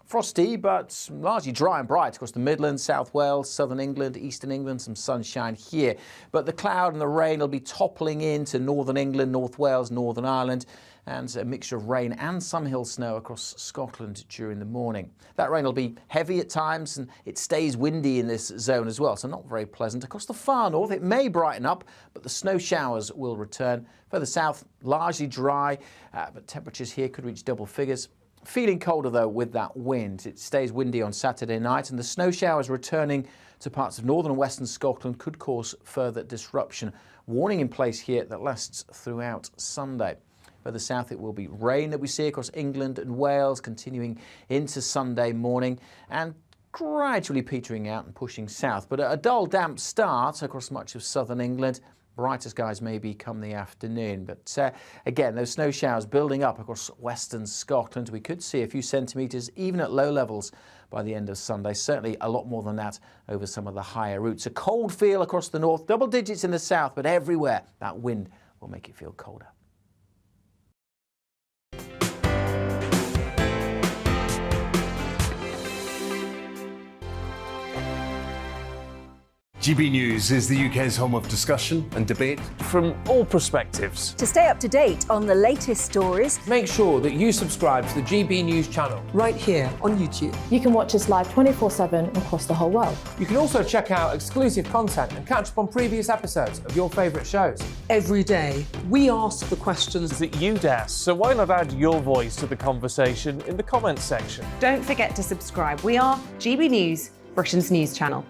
Frosty, but largely dry and bright across the Midlands, South Wales, southern England, eastern England, some sunshine here. But the cloud and the rain will be toppling into northern England, North Wales, Northern Ireland, and a mixture of rain and some hill snow across Scotland during the morning. That rain will be heavy at times, and it stays windy in this zone as well, so not very pleasant. Across the far north, it may brighten up, but the snow showers will return. Further south, largely dry, but temperatures here could reach double figures. Feeling colder, though, with that wind. It stays windy on Saturday night, and the snow showers returning to parts of northern and western Scotland could cause further disruption. Warning in place here that lasts throughout Sunday. Further south, it will be rain that we see across England and Wales, continuing into Sunday morning and gradually petering out and pushing south. But a dull, damp start across much of southern England. Brighter skies maybe come the afternoon. But again, those snow showers building up across western Scotland. We could see a few centimetres even at low levels by the end of Sunday. Certainly a lot more than that over some of the higher routes. A cold feel across the north, double digits in the south, but everywhere that wind will make it feel colder. GB News is the UK's home of discussion and debate from all perspectives. To stay up to date on the latest stories, make sure that you subscribe to the GB News channel right here on YouTube. You can watch us live 24/7 across the whole world. You can also check out exclusive content and catch up on previous episodes of your favourite shows. Every day, we ask the questions that you'd ask, so why not add your voice to the conversation in the comments section? Don't forget to subscribe. We are GB News, Britain's news channel.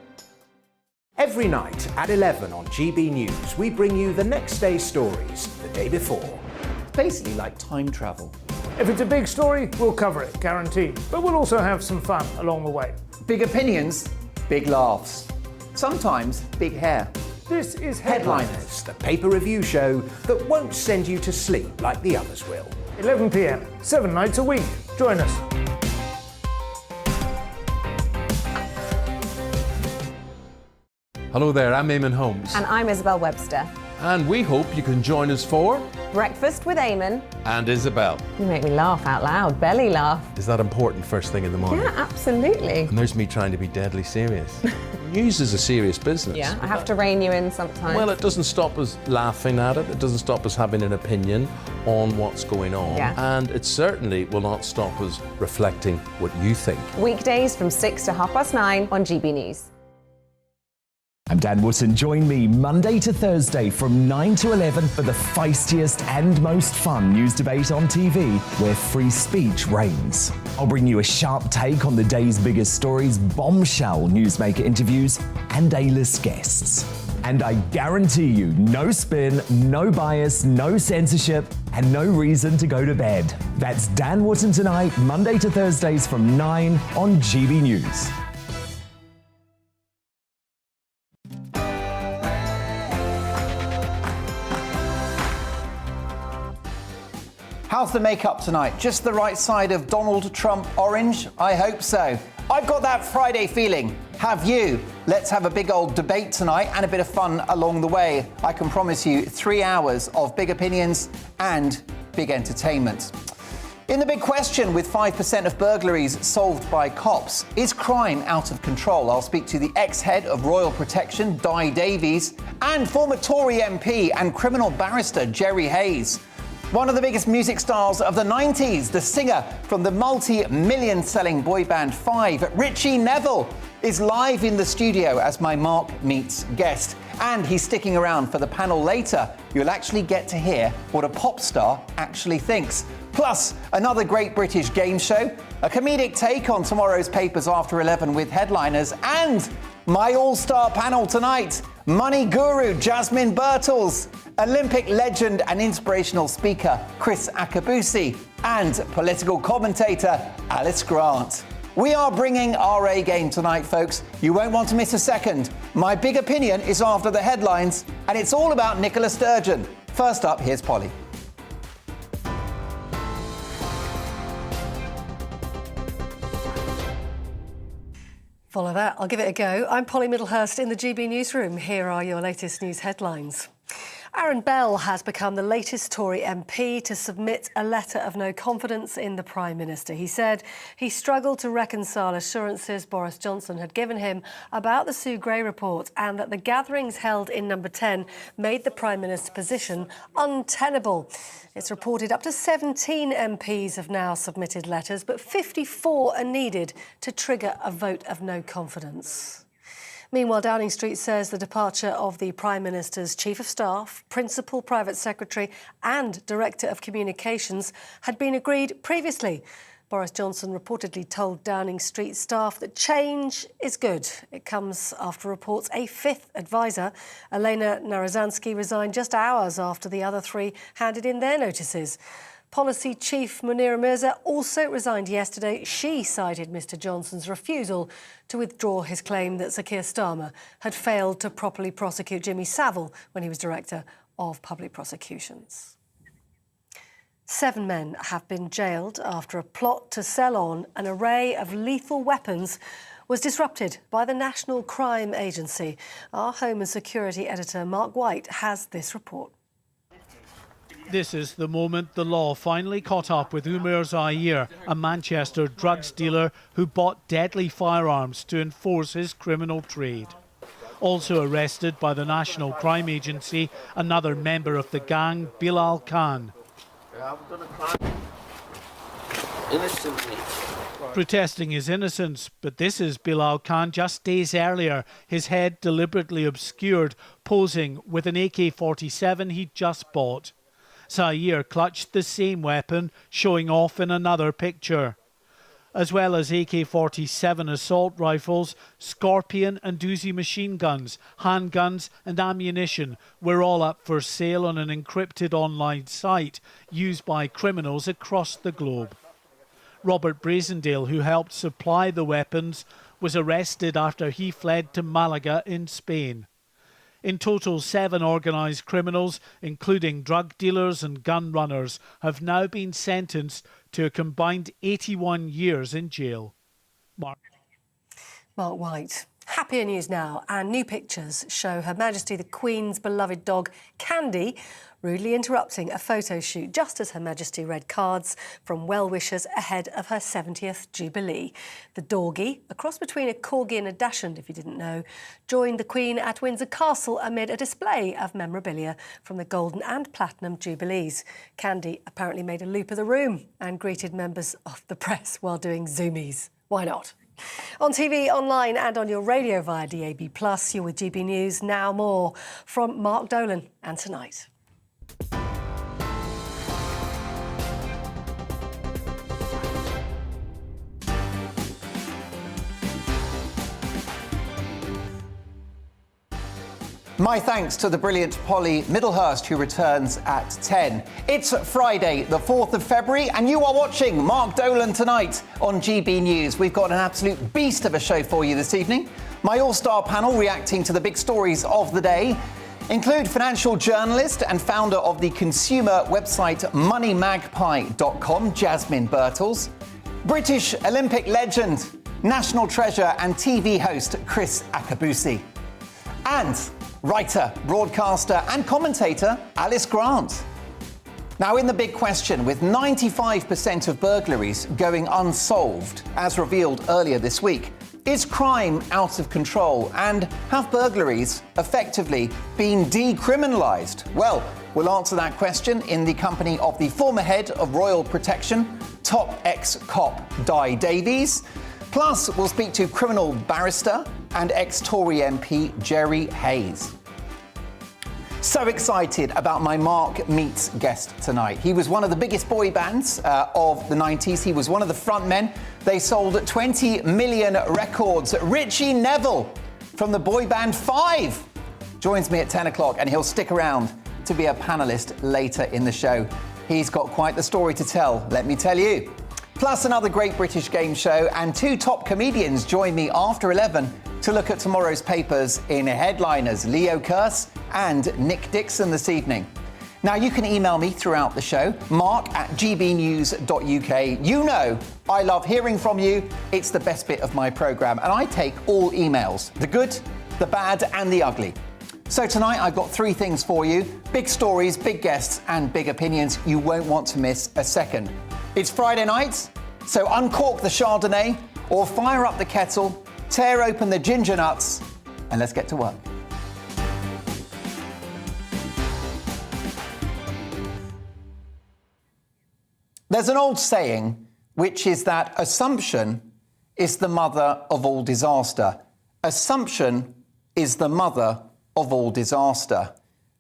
Every night at 11 on GB News, we bring you the next day's stories the day before. Basically like time travel. If it's a big story, we'll cover it, guaranteed. But we'll also have some fun along the way. Big opinions, big laughs. Sometimes big hair. This is Headliners, the paper review show that won't send you to sleep like the others will. 11 p.m, 7 nights a week. Join us. Hello there, I'm Eamon Holmes. And I'm Isabel Webster. And we hope you can join us for Breakfast with Eamon and Isabel. You make me laugh out loud, belly laugh. Is that important first thing in the morning? Yeah, absolutely. And there's me trying to be deadly serious. News is a serious business. Yeah, I have to rein you in sometimes. Well, it doesn't stop us laughing at it. It doesn't stop us having an opinion on what's going on. Yeah. And it certainly will not stop us reflecting what you think. Weekdays from 6 to 9:30 on GB News. I'm Dan Wootton. Join me Monday to Thursday from 9 to 11 for the feistiest and most fun news debate on TV, where free speech reigns. I'll bring you a sharp take on the day's biggest stories, bombshell newsmaker interviews, and A-list guests. And I guarantee you, no spin, no bias, no censorship, and no reason to go to bed. That's Dan Wootton Tonight, Monday to Thursdays from 9 on GB News. How's the makeup tonight? Just the right side of Donald Trump orange? I hope so. I've got that Friday feeling. Have you? Let's have a big old debate tonight and a bit of fun along the way. I can promise you 3 hours of big opinions and big entertainment. In the big question, with 5% of burglaries solved by cops, is crime out of control? I'll speak to the ex-head of Royal Protection, Di Davies, and former Tory MP and criminal barrister Jerry Hayes. One of the biggest music stars of the 90s, the singer from the multi-million selling boy band Five, Richie Neville, is live in the studio as my Mark Meets guest. And he's sticking around for the panel later. You'll actually get to hear what a pop star actually thinks. Plus, another great British game show, a comedic take on tomorrow's papers after 11 with headliners, and my all-star panel tonight, money guru Jasmine Birtles, Olympic legend and inspirational speaker Chris Akabusi, and political commentator Alice Grant. We are bringing our A game tonight, folks. You won't want to miss a second. My big opinion is after the headlines, and it's all about Nicola Sturgeon. First up, here's Polly. Follow that. I'll give it a go. I'm Polly Middlehurst in the GB newsroom. Here are your latest news headlines. Aaron Bell has become the latest Tory MP to submit a letter of no confidence in the Prime Minister. He said he struggled to reconcile assurances Boris Johnson had given him about the Sue Gray report and that the gatherings held in Number 10 made the Prime Minister's position untenable. It's reported up to 17 MPs have now submitted letters, but 54 are needed to trigger a vote of no confidence. Meanwhile, Downing Street says the departure of the Prime Minister's Chief of Staff, Principal Private Secretary and Director of Communications had been agreed previously. Boris Johnson reportedly told Downing Street staff that change is good. It comes after reports a fifth advisor, Elena Narazansky, resigned just hours after the other three handed in their notices. Policy Chief Munira Mirza also resigned yesterday. She cited Mr Johnson's refusal to withdraw his claim that Sir Keir Starmer had failed to properly prosecute Jimmy Savile when he was Director of Public Prosecutions. 7 men have been jailed after a plot to sell on an array of lethal weapons was disrupted by the National Crime Agency. Our Home and Security editor Mark White has this report. This is the moment the law finally caught up with Umair Zaire, a Manchester drugs dealer who bought deadly firearms to enforce his criminal trade. Also arrested by the National Crime Agency, another member of the gang, Bilal Khan. Protesting his innocence, but this is Bilal Khan just days earlier, his head deliberately obscured, posing with an AK-47 he'd just bought. Zaire clutched the same weapon, showing off in another picture. As well as AK-47 assault rifles, Scorpion and Uzi machine guns, handguns and ammunition were all up for sale on an encrypted online site used by criminals across the globe. Robert Brazendale, who helped supply the weapons, was arrested after he fled to Malaga in Spain. In total, 7 organised criminals, including drug dealers and gun runners, have now been sentenced to a combined 81 years in jail. Mark White. Happier news now, and new pictures show Her Majesty the Queen's beloved dog, Candy, rudely interrupting a photo shoot just as Her Majesty read cards from well-wishers ahead of her 70th Jubilee. The doggy, a cross between a corgi and a dachshund, if you didn't know, joined the Queen at Windsor Castle amid a display of memorabilia from the Golden and Platinum Jubilees. Candy apparently made a loop of the room and greeted members of the press while doing zoomies. Why not? On TV, online and on your radio via DAB+, you're with GB News. Now more from Mark Dolan and Tonight. My thanks to the brilliant Polly Middlehurst, who returns at 10. It's Friday, the 4th of February, and you are watching Mark Dolan Tonight on GB News. We've got an absolute beast of a show for you this evening. My all-star panel reacting to the big stories of the day include financial journalist and founder of the consumer website moneymagpie.com, Jasmine Birtles, British Olympic legend, national treasure and TV host Chris Akabusi, and writer, broadcaster and commentator Alice Grant. Now, in the big question, with 95% of burglaries going unsolved, as revealed earlier this week, is crime out of control, and have burglaries effectively been decriminalised? Well, we'll answer that question in the company of the former head of Royal Protection, top ex-cop Di Davies. Plus, we'll speak to criminal barrister and ex-Tory MP Jerry Hayes. So excited about my Mark Meets guest tonight. He was one of the biggest boy bands of the 90s. He was one of the front men. They sold 20 million records. Richie Neville from the boy band Five joins me at 10 o'clock, and he'll stick around to be a panellist later in the show. He's got quite the story to tell, let me tell you. Plus another great British game show, and 2 top comedians join me after 11 to look at tomorrow's papers in headliners, Leo Kearse and Nick Dixon this evening. Now, you can email me throughout the show, mark@gbnews.uk. You know I love hearing from you. It's the best bit of my programme, and I take all emails, the good, the bad and the ugly. So tonight I've got three things for you. Big stories, big guests and big opinions. You won't want to miss a second. It's Friday night, so uncork the Chardonnay or fire up the kettle, tear open the ginger nuts and let's get to work. There's an old saying which is that assumption is the mother of all disaster. Assumption is the mother of all disaster.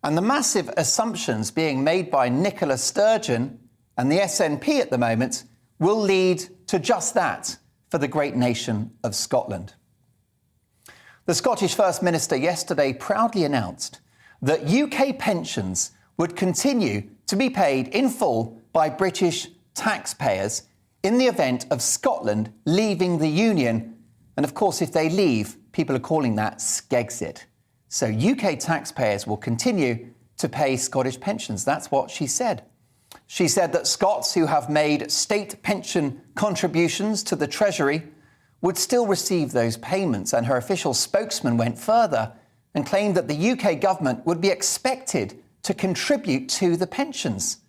And the massive assumptions being made by Nicola Sturgeon and the SNP at the moment will lead to just that for the great nation of Scotland. The Scottish First Minister yesterday proudly announced that UK pensions would continue to be paid in full by British taxpayers in the event of Scotland leaving the Union. And of course, if they leave, people are calling that Skegsit. So UK taxpayers will continue to pay Scottish pensions. That's what she said. She said that Scots who have made state pension contributions to the Treasury would still receive those payments. And her official spokesman went further and claimed that the UK government would be expected to contribute to the pensions,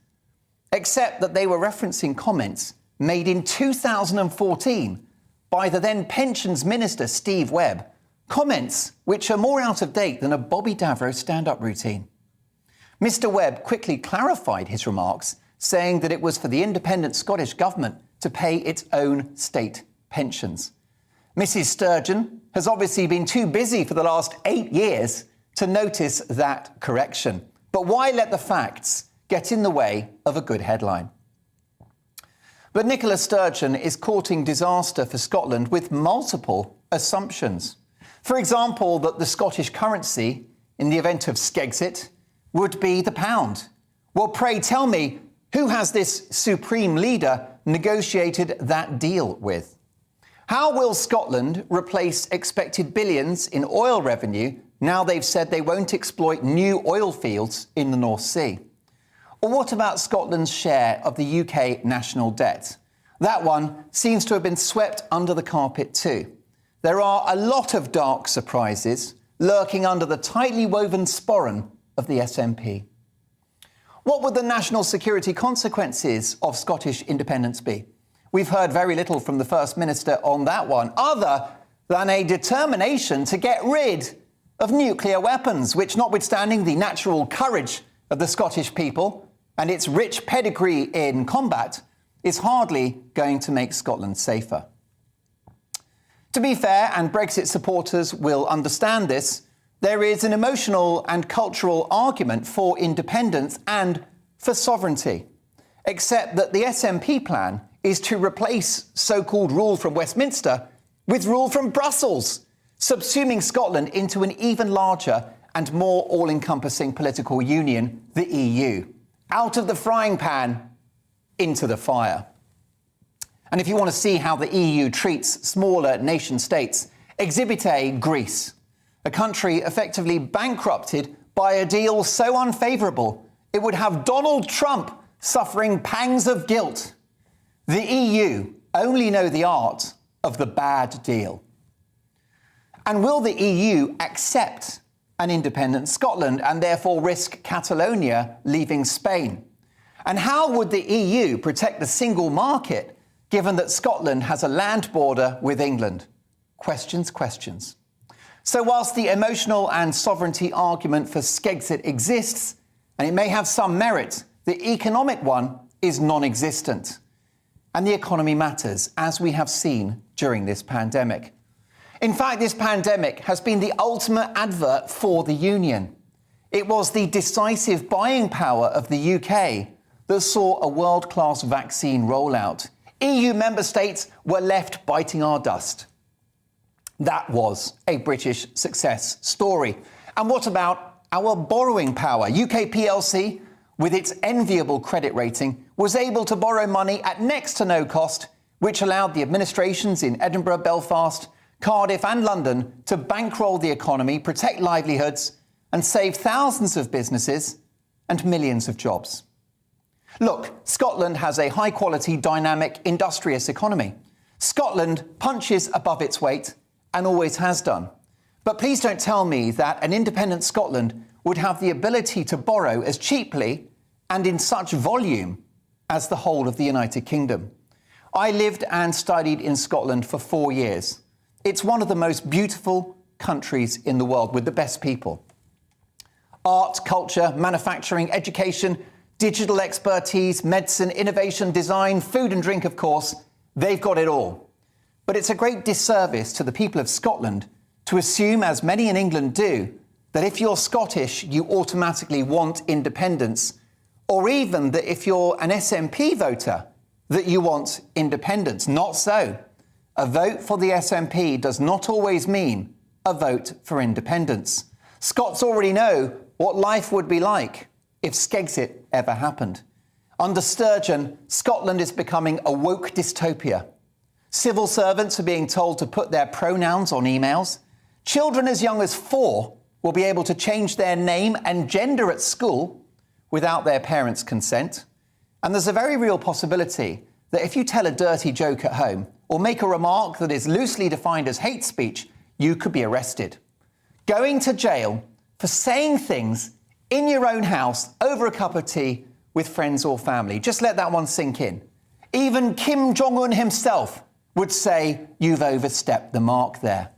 except that they were referencing comments made in 2014 by the then Pensions Minister, Steve Webb, comments which are more out of date than a Bobby Davro stand-up routine. Mr. Webb quickly clarified his remarks, saying that it was for the independent Scottish government to pay its own state pensions. Mrs. Sturgeon has obviously been too busy for the last 8 years to notice that correction. But why let the facts get in the way of a good headline? But Nicola Sturgeon is courting disaster for Scotland with multiple assumptions. For example, that the Scottish currency, in the event of Skegsit, would be the pound. Well, pray tell me, who has this supreme leader negotiated that deal with? How will Scotland replace expected billions in oil revenue now they've said they won't exploit new oil fields in the North Sea? Or what about Scotland's share of the UK national debt? That one seems to have been swept under the carpet too. There are a lot of dark surprises lurking under the tightly woven sporran of the SNP. What would the national security consequences of Scottish independence be? We've heard very little from the First Minister on that one, other than a determination to get rid of nuclear weapons, which, notwithstanding the natural courage of the Scottish people and its rich pedigree in combat, is hardly going to make Scotland safer. To be fair, and Brexit supporters will understand this, there is an emotional and cultural argument for independence and for sovereignty, except that the SNP plan is to replace so-called rule from Westminster with rule from Brussels, subsuming Scotland into an even larger and more all-encompassing political union, the EU. Out of the frying pan, into the fire. And if you want to see how the EU treats smaller nation states, exhibit A, Greece, a country effectively bankrupted by a deal so unfavourable it would have Donald Trump suffering pangs of guilt. The EU only know the art of the bad deal. And will the EU accept an independent Scotland and therefore risk Catalonia leaving Spain? And how would the EU protect the single market given that Scotland has a land border with England? Questions, questions. So whilst the emotional and sovereignty argument for Skegsit exists, and it may have some merit, the economic one is non-existent. And the economy matters, as we have seen during this pandemic. In fact, this pandemic has been the ultimate advert for the Union. It was the decisive buying power of the UK that saw a world-class vaccine rollout. EU member states were left biting our dust. That was a British success story. And what about our borrowing power? UK PLC, with its enviable credit rating, was able to borrow money at next to no cost, which allowed the administrations in Edinburgh, Belfast, Cardiff and London to bankroll the economy, protect livelihoods and save thousands of businesses and millions of jobs. Look, Scotland has a high-quality, dynamic, industrious economy. Scotland punches above its weight and always has done. But please don't tell me that an independent Scotland would have the ability to borrow as cheaply and in such volume as the whole of the United Kingdom. I lived and studied in Scotland for 4 years. It's one of the most beautiful countries in the world with the best people. Art, culture, manufacturing, education, digital expertise, medicine, innovation, design, food and drink, of course, they've got it all. But it's a great disservice to the people of Scotland to assume, as many in England do, that if you're Scottish, you automatically want independence, or even that if you're an SNP voter, that you want independence. Not so. A vote for the SNP does not always mean a vote for independence. Scots already know what life would be like if Skexit ever happened. Under Sturgeon, Scotland is becoming a woke dystopia. Civil servants are being told to put their pronouns on emails. Children as young as 4 will be able to change their name and gender at school without their parents' consent. And there's a very real possibility that if you tell a dirty joke at home or make a remark that is loosely defined as hate speech, you could be arrested. Going to jail for saying things in your own house over a cup of tea with friends or family. Just let that one sink in. Even Kim Jong-un himself would say, you've overstepped the mark there.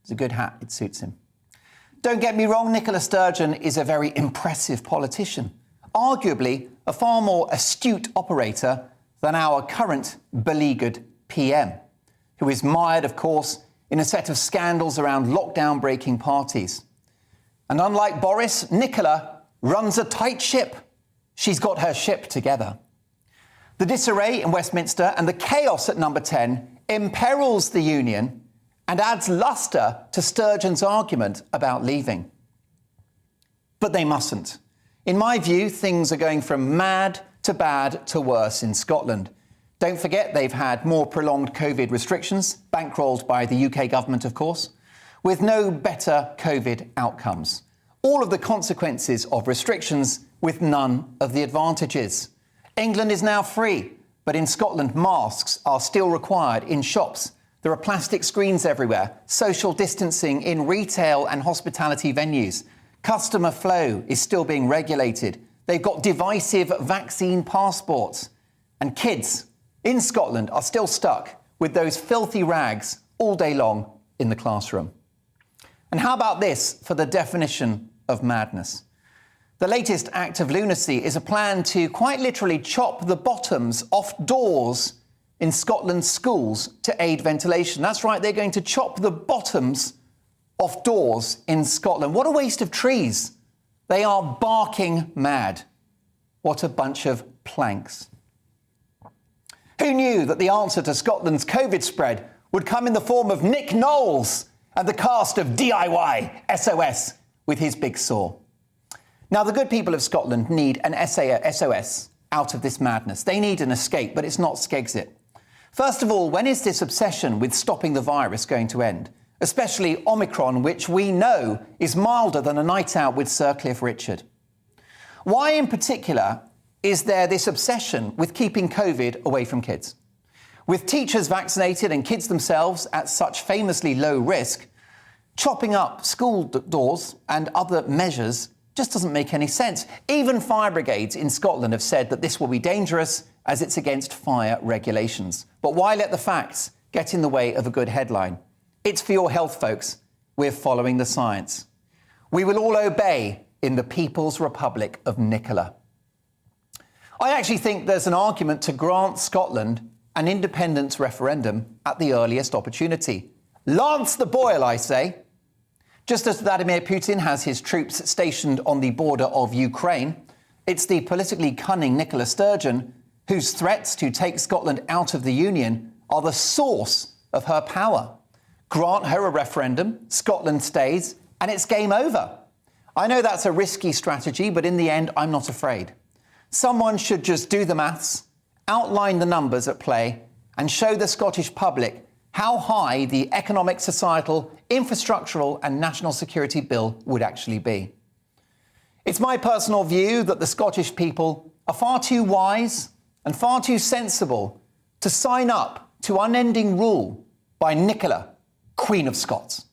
It's a good hat, it suits him. Don't get me wrong, Nicola Sturgeon is a very impressive politician, arguably a far more astute operator than our current beleaguered PM, who is mired, of course, in a set of scandals around lockdown-breaking parties. And unlike Boris, Nicola runs a tight ship. She's got her ship together. The disarray in Westminster and the chaos at Number 10 imperils the union and adds lustre to Sturgeon's argument about leaving. But they mustn't. In my view, things are going from mad to bad to worse in Scotland. Don't forget they've had more prolonged COVID restrictions, bankrolled by the UK government, of course, with no better COVID outcomes. All of the consequences of restrictions with none of the advantages. England is now free, but in Scotland, masks are still required in shops. There are plastic screens everywhere, social distancing in retail and hospitality venues. Customer flow is still being regulated. They've got divisive vaccine passports. And kids in Scotland are still stuck with those filthy rags all day long in the classroom. And how about this for the definition of madness? The latest act of lunacy is a plan to quite literally chop the bottoms off doors in Scotland's schools to aid ventilation. That's right, they're going to chop the bottoms off doors in Scotland. What a waste of trees. They are barking mad. What a bunch of planks. Who knew that the answer to Scotland's COVID spread would come in the form of Nick Knowles and the cast of DIY SOS with his big saw? Now, the good people of Scotland need an SOS out of this madness. They need an escape, but it's not Skexit. First of all, when is this obsession with stopping the virus going to end? Especially Omicron, which we know is milder than a night out with Sir Cliff Richard. Why in particular is there this obsession with keeping COVID away from kids? With teachers vaccinated and kids themselves at such famously low risk, chopping up school doors and other measures just doesn't make any sense. Even fire brigades in Scotland have said that this will be dangerous as it's against fire regulations. But why let the facts get in the way of a good headline? It's for your health, folks. We're following the science. We will all obey in the People's Republic of Nicola. I actually think there's an argument to grant Scotland an independence referendum at the earliest opportunity. Lance the boil, I say. Just as Vladimir Putin has his troops stationed on the border of Ukraine, it's the politically cunning Nicola Sturgeon whose threats to take Scotland out of the Union are the source of her power. Grant her a referendum, Scotland stays, and it's game over. I know that's a risky strategy, but in the end, I'm not afraid. Someone should just do the maths, outline the numbers at play, and show the Scottish public how high the economic, societal, infrastructural and national security bill would actually be. It's my personal view that the Scottish people are far too wise and far too sensible to sign up to unending rule by Nicola, Queen of Scots.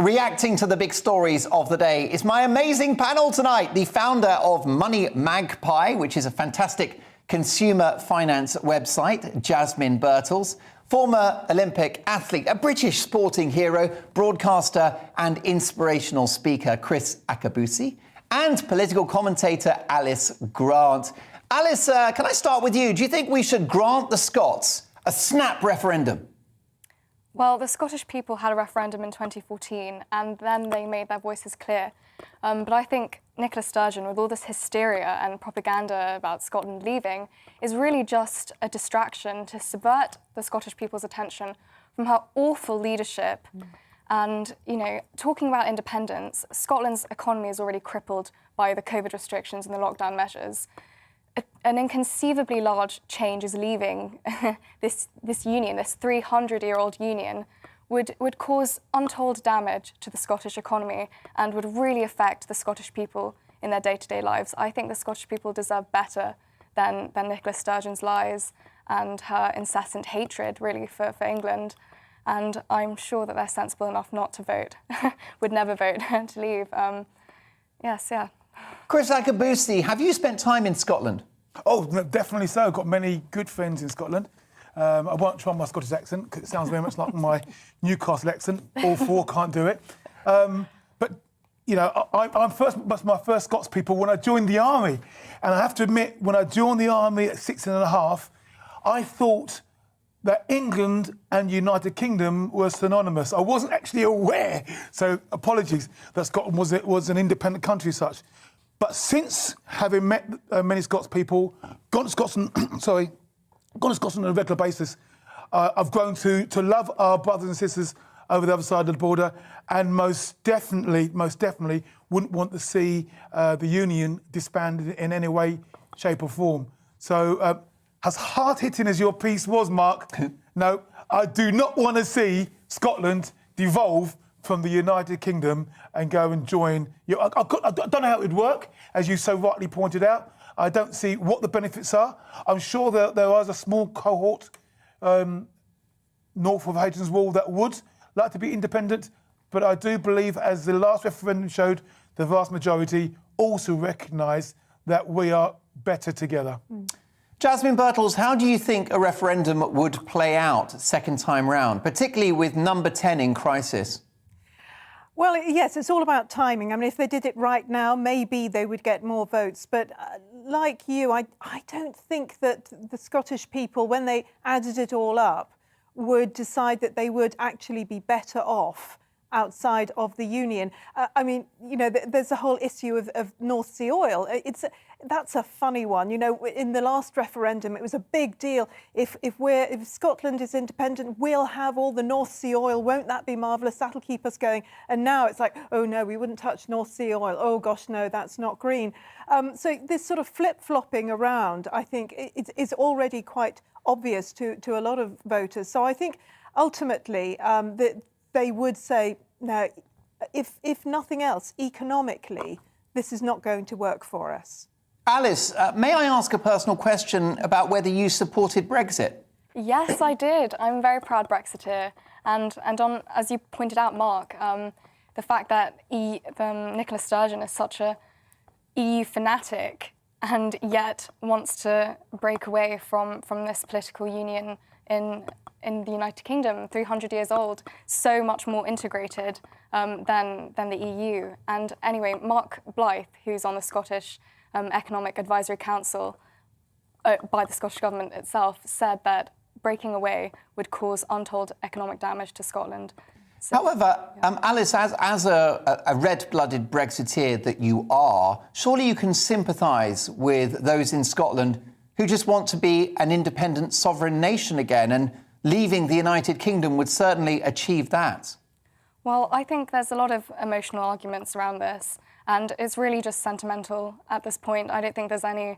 Reacting to the big stories of the day is my amazing panel tonight. The founder of Money Magpie, which is a fantastic consumer finance website, Jasmine Birtles. Former Olympic athlete, a British sporting hero, broadcaster and inspirational speaker, Chris Akabusi. And political commentator, Alice Grant. Alice, can I start with you? Do you think we should grant the Scots a snap referendum? Well, the Scottish people had a referendum in 2014 and then they made their voices clear. But I think Nicola Sturgeon, with all this hysteria and propaganda about Scotland leaving, is really just a distraction to subvert the Scottish people's attention from her awful leadership. And, you know, talking about independence, Scotland's economy is already crippled by the COVID restrictions and the lockdown measures. An inconceivably large change is leaving this union, this 300-year-old union, would cause untold damage to the Scottish economy and would really affect the Scottish people in their day-to-day lives. I think the Scottish people deserve better than Nicola Sturgeon's lies and her incessant hatred, really, for England. And I'm sure that they're sensible enough not to vote, would never vote to leave. Yes, yeah. Chris Akabusi, have you spent time in Scotland? Oh, definitely so. I've got many good friends in Scotland. I won't try my Scottish accent because it sounds very much like my Newcastle accent. All four can't do it. But, you know, my first Scots people when I joined the army. And I have to admit, when I joined the army at 16.5, I thought that England and United Kingdom were synonymous. I wasn't actually aware, so apologies, that Scotland was an independent country as such. But since having met many Scots people, gone to Scotland, gone to Scotland on a regular basis, I've grown to love our brothers and sisters over the other side of the border, and most definitely wouldn't want to see the union disbanded in any way, shape or form. So as hard-hitting as your piece was, Mark, no, I do not want to see Scotland devolve from the United Kingdom and go and join. I don't know how it would work, as you so rightly pointed out. I don't see what the benefits are. I'm sure that there is a small cohort north of Hadrian's Wall that would like to be independent, but I do believe, as the last referendum showed, the vast majority also recognise that we are better together. Jasmine Birtles, how do you think a referendum would play out second time round, particularly with number 10 in crisis? Well, yes, it's all about timing. I mean, if they did it right now, maybe they would get more votes. But like you, I don't think that the Scottish people, when they added it all up, would decide that they would actually be better off outside of the union. I mean, you know, there's a whole issue of North Sea oil. That's a funny one. You know, in the last referendum, it was a big deal. If Scotland is independent, we'll have all the North Sea oil. Won't that be marvellous? That'll keep us going. And now it's like, oh no, we wouldn't touch North Sea oil. Oh gosh, no, that's not green. So this sort of flip-flopping around, I think, is already quite obvious to a lot of voters. So I think ultimately that they would say, no, if nothing else, economically, this is not going to work for us. Alice, may I ask a personal question about whether you supported Brexit? Yes, I did. I'm a very proud Brexiteer. And on, as you pointed out, Mark, the fact that Nicola Sturgeon is such a EU fanatic and yet wants to break away from this political union in the United Kingdom, 300 years old, so much more integrated than the EU. And anyway, Mark Blyth, who's on the Scottish Economic Advisory Council by the Scottish Government itself, said that breaking away would cause untold economic damage to Scotland. So, however, Alice, as a red-blooded Brexiteer that you are, surely you can sympathise with those in Scotland who just want to be an independent sovereign nation again, and leaving the United Kingdom would certainly achieve that. Well, I think there's a lot of emotional arguments around this, and it's really just sentimental at this point. I don't think there's any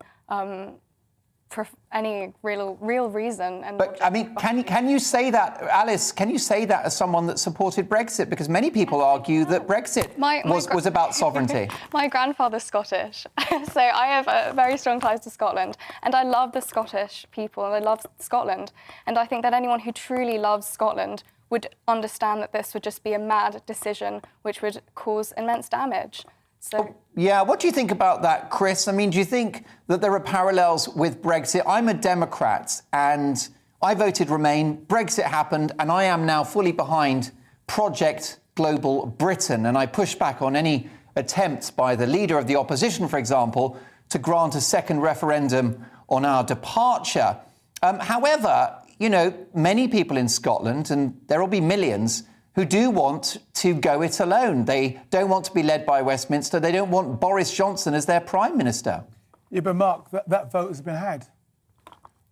real reason. But I mean, can you say that, Alice? Can you say that as someone that supported Brexit? Because many people argue that Brexit was about sovereignty. My grandfather's Scottish, so I have a very strong ties to Scotland, and I love the Scottish people, and I love Scotland, and I think that anyone who truly loves Scotland would understand that this would just be a mad decision which would cause immense damage. So. Yeah, what do you think about that, Chris? I mean, do you think that there are parallels with Brexit? I'm a Democrat and I voted Remain, Brexit happened, and I am now fully behind Project Global Britain. And I push back on any attempts by the leader of the opposition, for example, to grant a second referendum on our departure. However, you know, many people in Scotland, and there will be millions, who do want to go it alone. They don't want to be led by Westminster. They don't want Boris Johnson as their Prime Minister. Yeah, but Mark, that vote has been had.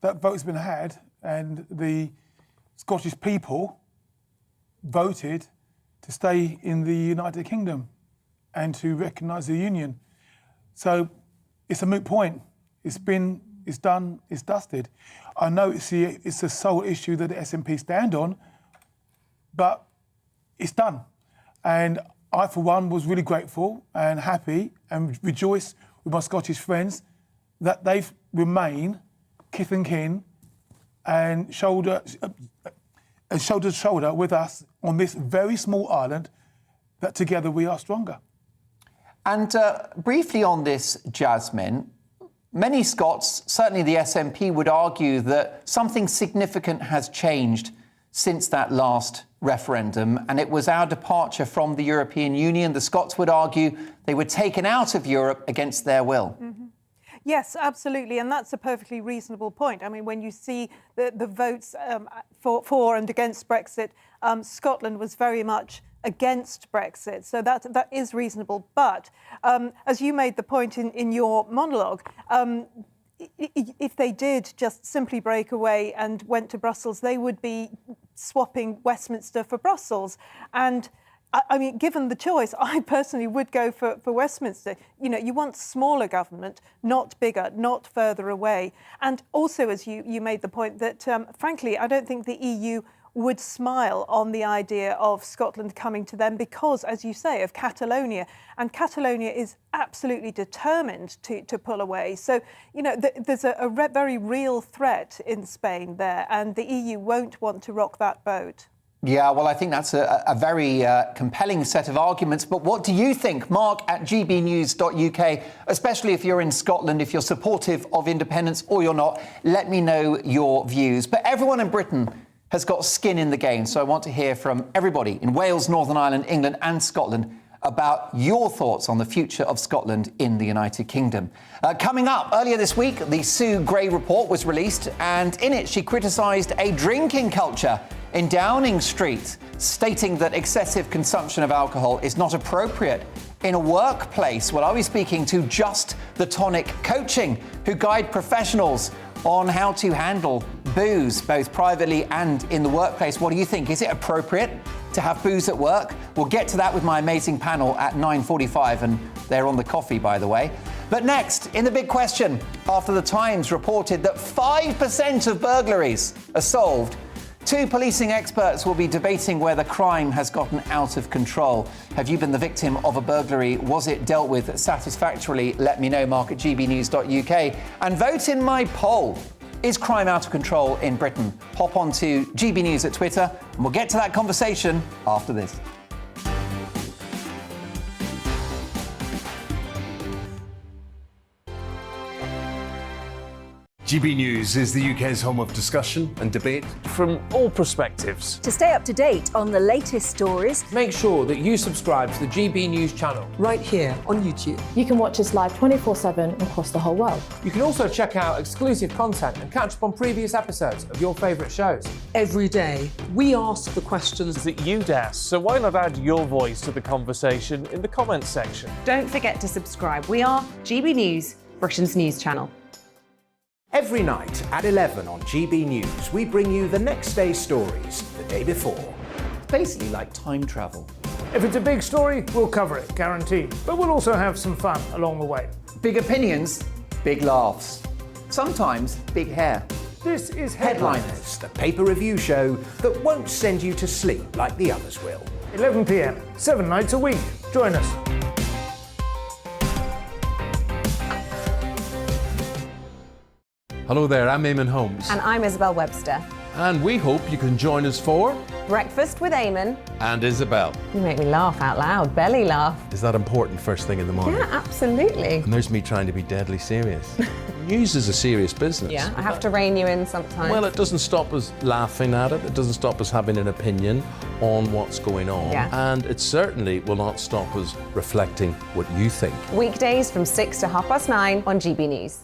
That vote has been had, and the Scottish people voted to stay in the United Kingdom and to recognise the union. So it's a moot point. It's done, it's dusted. I know it's the sole issue that the SNP stand on, but it's done. And I, for one, was really grateful and happy and rejoice with my Scottish friends that they've remained kith and kin and shoulder to shoulder with us on this very small island, that together we are stronger. And briefly on this, Jasmine, many Scots, certainly the SNP, would argue that something significant has changed since that last referendum, and it was our departure from the European Union. The Scots would argue they were taken out of Europe against their will. Mm-hmm. Yes, absolutely, and that's a perfectly reasonable point. I mean, when you see the votes for and against Brexit, Scotland was very much against Brexit, so that is reasonable. But as you made the point in your monologue, if they did just simply break away and went to Brussels, they would be swapping Westminster for Brussels. And I mean, given the choice, I personally would go for Westminster. You know, you want smaller government, not bigger, not further away. And also, as you made the point that, frankly, I don't think the EU would smile on the idea of Scotland coming to them because, as you say, of Catalonia. And Catalonia is absolutely determined to pull away. So, you know, there's a very real threat in Spain there, and the EU won't want to rock that boat. Yeah, well, I think that's a very compelling set of arguments. But what do you think? Mark at gbnews.uk, especially if you're in Scotland, if you're supportive of independence or you're not, let me know your views. But everyone in Britain has got skin in the game, so I want to hear from everybody in Wales, Northern Ireland, England and Scotland about your thoughts on the future of Scotland in the United Kingdom. Coming up, earlier this week, the Sue Gray report was released, and in it she criticised a drinking culture in Downing Street, stating that excessive consumption of alcohol is not appropriate in a workplace. Well, I'll be speaking to Just the Tonic Coaching, who guide professionals on how to handle booze, both privately and in the workplace. What do you think? Is it appropriate to have booze at work? We'll get to that with my amazing panel at 9:45, and they're on the coffee, by the way. But next, in the big question, after the Times reported that 5% of burglaries are solved, two policing experts will be debating whether crime has gotten out of control. Have you been the victim of a burglary? Was it dealt with satisfactorily? Let me know, Mark at gbnews.uk. And vote in my poll. Is crime out of control in Britain? Hop on to GB News at Twitter, and we'll get to that conversation after this. GB News is the UK's home of discussion and debate from all perspectives. To stay up to date on the latest stories, make sure that you subscribe to the GB News channel right here on YouTube. You can watch us live 24/7 across the whole world. You can also check out exclusive content and catch up on previous episodes of your favourite shows. Every day, we ask the questions that you'd ask, so why not add your voice to the conversation in the comments section? Don't forget to subscribe. We are GB News, Britain's news channel. Every night at 11 on GB News, we bring you the next day's stories the day before. It's basically like time travel. If it's a big story, we'll cover it, guaranteed. But we'll also have some fun along the way. Big opinions, big laughs. Sometimes big hair. This is Headliners, the paper review show that won't send you to sleep like the others will. 11 p.m, 7 nights a week. Join us. Hello there, I'm Eamon Holmes. And I'm Isabel Webster. And we hope you can join us for Breakfast with Eamon and Isabel. You make me laugh out loud, belly laugh. Is that important first thing in the morning? Yeah, absolutely. And there's me trying to be deadly serious. News is a serious business. Yeah, I have to rein you in sometimes. Well, it doesn't stop us laughing at it. It doesn't stop us having an opinion on what's going on. Yeah. And it certainly will not stop us reflecting what you think. Weekdays from 6 to 9:30 on GB News.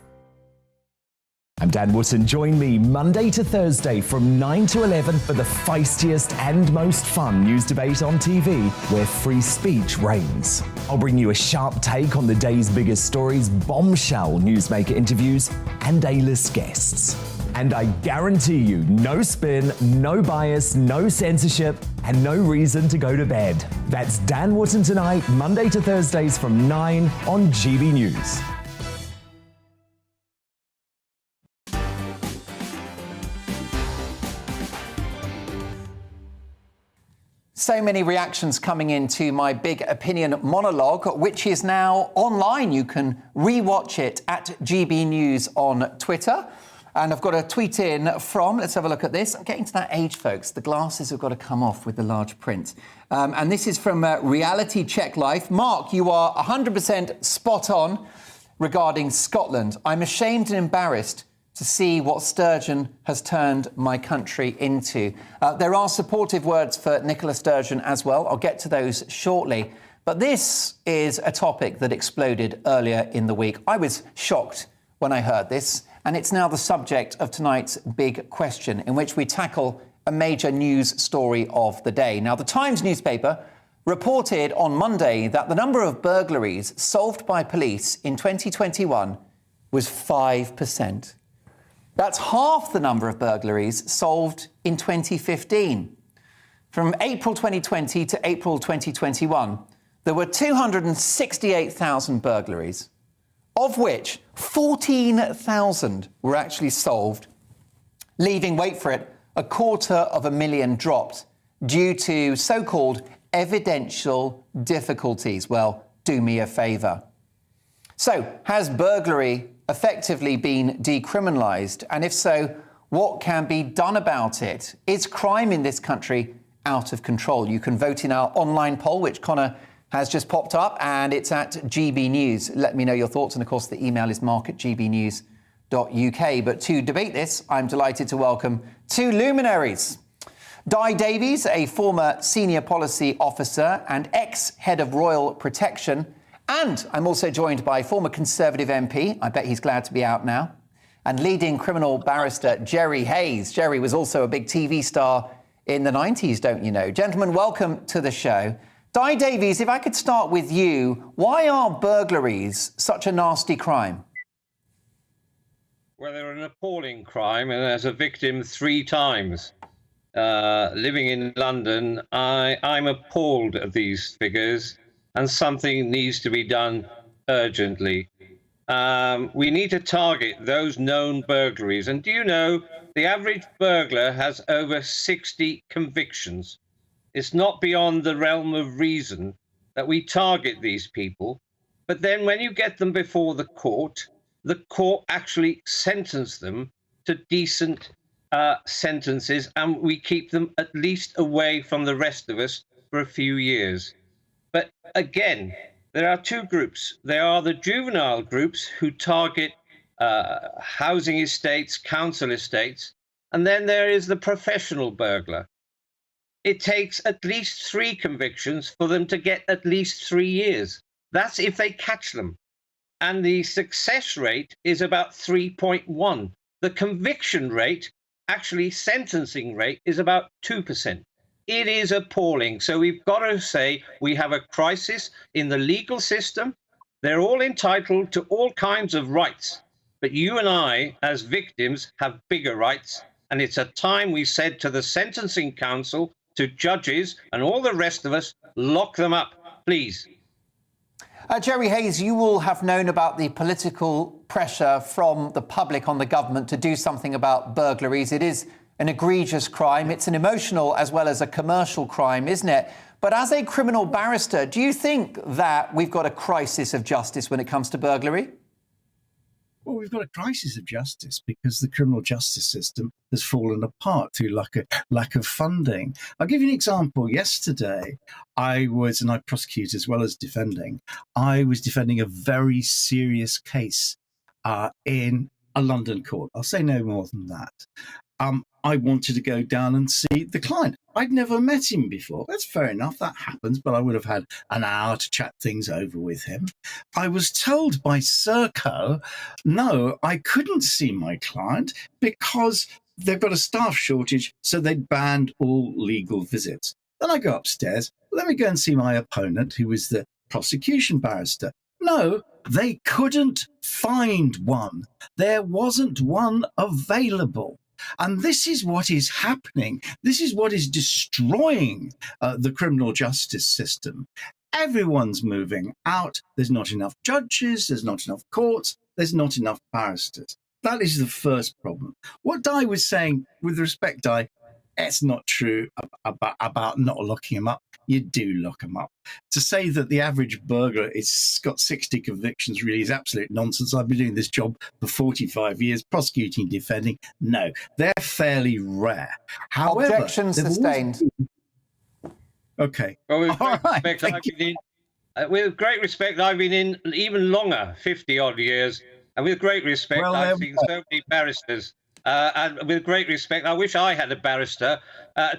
I'm Dan Wootton. Join me Monday to Thursday from 9 to 11 for the feistiest and most fun news debate on TV, where free speech reigns. I'll bring you a sharp take on the day's biggest stories, bombshell newsmaker interviews, and A-list guests. And I guarantee you, no spin, no bias, no censorship, and no reason to go to bed. That's Dan Wootton Tonight, Monday to Thursdays from 9 on GB News. So many reactions coming into my big opinion monologue, which is now online. You can re-watch it at GB News on Twitter. And I've got a tweet in from, let's have a look at this. I'm getting to that age, folks. The glasses have got to come off with the large print. And this is from Reality Check Life. Mark, you are 100% spot on regarding Scotland. I'm ashamed and embarrassed to see what Sturgeon has turned my country into. There are supportive words for Nicola Sturgeon as well. I'll get to those shortly. But this is a topic that exploded earlier in the week. I was shocked when I heard this, and it's now the subject of tonight's big question, in which we tackle a major news story of the day. Now, the Times newspaper reported on Monday that the number of burglaries solved by police in 2021 was 5%. That's half the number of burglaries solved in 2015. From April 2020 to April 2021, there were 268,000 burglaries, of which 14,000 were actually solved, leaving, wait for it, 250,000 dropped due to so-called evidential difficulties. Well, do me a favour. So, has burglary effectively been decriminalised? And if so, what can be done about it? Is crime in this country out of control? You can vote in our online poll, which Connor has just popped up, and it's at GB News. Let me know your thoughts. And of course, the email is mark@gbnews.uk. But to debate this, I'm delighted to welcome two luminaries. Di Davies, a former senior policy officer and ex-head of Royal Protection. And I'm also joined by former Conservative MP, I bet he's glad to be out now, and leading criminal barrister Jerry Hayes. Jerry was also a big TV star in the 90s, don't you know? Gentlemen, welcome to the show. Di Davies, if I could start with you, why are burglaries such a nasty crime? Well, they're an appalling crime, and as a victim 3 times. Living in London, I'm appalled at these figures, and something needs to be done urgently. We need to target those known burglaries. And do you know, the average burglar has over 60 convictions. It's not beyond the realm of reason that we target these people. But then when you get them before the court actually sentences them to decent sentences, and we keep them at least away from the rest of us for a few years. But again, there are 2 groups. There are the juvenile groups who target housing estates, council estates, and then there is the professional burglar. It takes at least 3 convictions for them to get at least 3 years. That's if they catch them. And the success rate is about 3.1. The conviction rate, actually sentencing rate, is about 2%. It is appalling. So we've got to say we have a crisis in the legal system. They're all entitled to all kinds of rights. But you and I, as victims, have bigger rights. And it's a time we said to the Sentencing Council, to judges and all the rest of us, lock them up, please. Jerry Hayes, you will have known about the political pressure from the public on the government to do something about burglaries. It is an egregious crime. It's an emotional as well as a commercial crime, isn't it? But as a criminal barrister, do you think that we've got a crisis of justice when it comes to burglary? Well, we've got a crisis of justice because the criminal justice system has fallen apart through lack of funding. I'll give you an example. Yesterday, I prosecute as well as defending. I was defending a very serious case in a London court. I'll say no more than that. I wanted to go down and see the client. I'd never met him before. That's fair enough. That happens, but I would have had an hour to chat things over with him. I was told by Serco, no, I couldn't see my client because they've got a staff shortage, so they banned all legal visits. Then I go upstairs. Let me go and see my opponent, who was the prosecution barrister. No, they couldn't find one. There wasn't one available. And this is what is happening. This is what is destroying the criminal justice system. Everyone's moving out. There's not enough judges. There's not enough courts. There's not enough barristers. That is the first problem. What Di was saying, with respect, Di, it's not true about not locking them up. You do lock them up. To say that the average burglar has got 60 convictions really is absolute nonsense. I've been doing this job for 45 years, prosecuting, defending. No, they're fairly rare. However, objection sustained. Okay. Well, with great respect, I've been in even longer, 50-odd years. And with great respect, I've seen so many barristers. And with great respect, I wish I had a barrister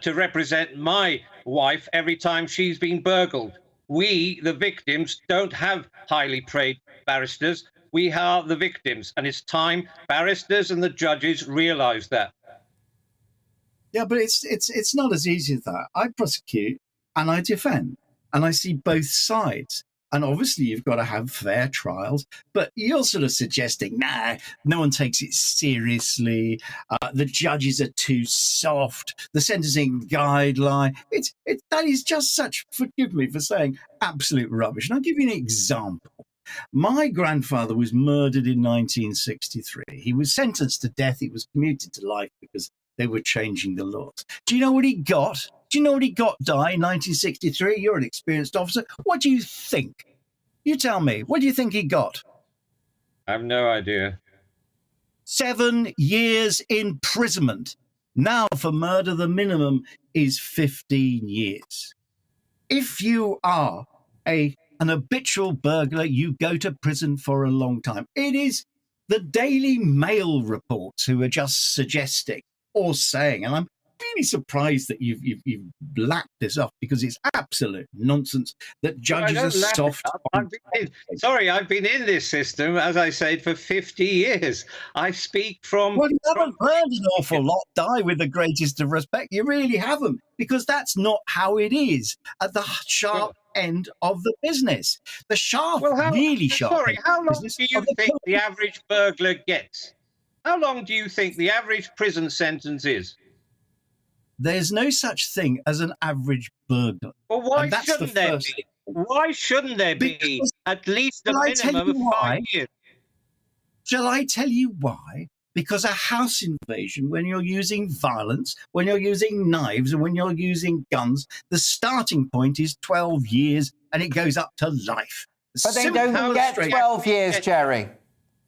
to represent my wife every time she's been burgled. We, the victims, don't have highly trained barristers. We are the victims. And it's time barristers and the judges realise that. Yeah, but it's not as easy as that. I prosecute and I defend, and I see both sides. And obviously, you've got to have fair trials. But you're sort of suggesting, nah, no one takes it seriously. The judges are too soft. The sentencing guideline. That is just such, forgive me for saying, absolute rubbish. And I'll give you an example. My grandfather was murdered in 1963. He was sentenced to death. He was commuted to life because they were changing the laws. Do you know what he got? Do you know what he got, Di, in 1963? You're an experienced officer. What do you think? You tell me. What do you think he got? I have no idea. 7 years imprisonment. Now, for murder, the minimum is 15 years. If you are an habitual burglar, you go to prison for a long time. It is the Daily Mail reports who are just suggesting or saying, and I'm really surprised that you've lapped this off, because it's absolute nonsense that judges are soft. I've been in this system, as I said, for 50 years. I speak from... Well, you haven't learned an awful lot, Di, with the greatest of respect. You really haven't, because that's not how it is at the sharp end of the business. The sharp, really sharp. Sorry, how long do you think the average burglar gets? How long do you think the average prison sentence is? There's no such thing as an average burglar. Well, why shouldn't there be? Why shouldn't there be at least a minimum of 5 years? Shall I tell you why? Because a house invasion, when you're using violence, when you're using knives, and when you're using guns, the starting point is 12 years and it goes up to life. But they don't get 12 years, Jerry.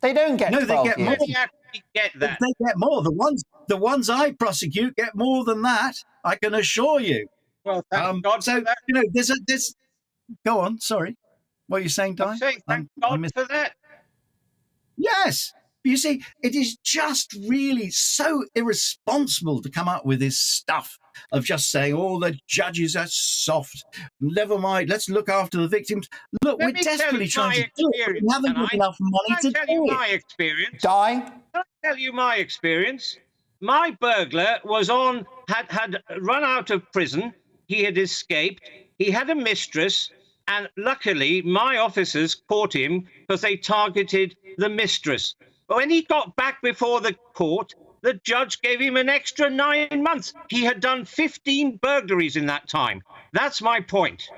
They don't get 12 years. No, they get more. Get that. They get more. The ones I prosecute get more than that. I can assure you. Well, thank God for that. You know, there's. Go on. Sorry, what are you saying, Di? I'm saying thank God for that. Yes. You see, it is just really so irresponsible to come up with this stuff of just saying, oh, the judges are soft. Never mind, let's look after the victims. Look, we're desperately trying to do it. We haven't got enough money to do it. Can I tell you my experience? Di? Can I tell you my experience? My burglar had run out of prison. He had escaped. He had a mistress. And luckily, my officers caught him because they targeted the mistress. When he got back before the court, the judge gave him an extra 9 months. He had done 15 burglaries in that time. That's my point.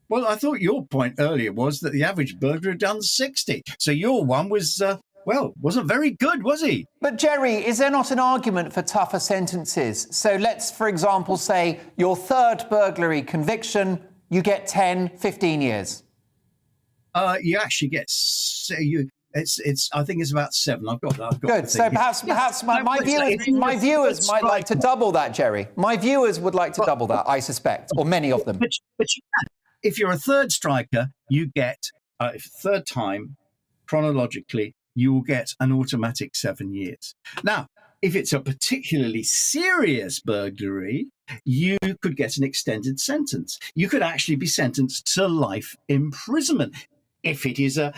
Well, I thought your point earlier was that the average burglar had done 60. So your one was, wasn't very good, was he? But, Jerry, is there not an argument for tougher sentences? So let's, for example, say your third burglary conviction, you get 10, 15 years. You actually get... I think it's about 7. I've got that. Good. So perhaps my viewers might like to double that, Jerry. My viewers would like to double that, I suspect, or many of them. But you can. If you're a third striker, you get third time chronologically, you will get an automatic 7 years. Now, if it's a particularly serious burglary, you could get an extended sentence. You could actually be sentenced to life imprisonment. If it is a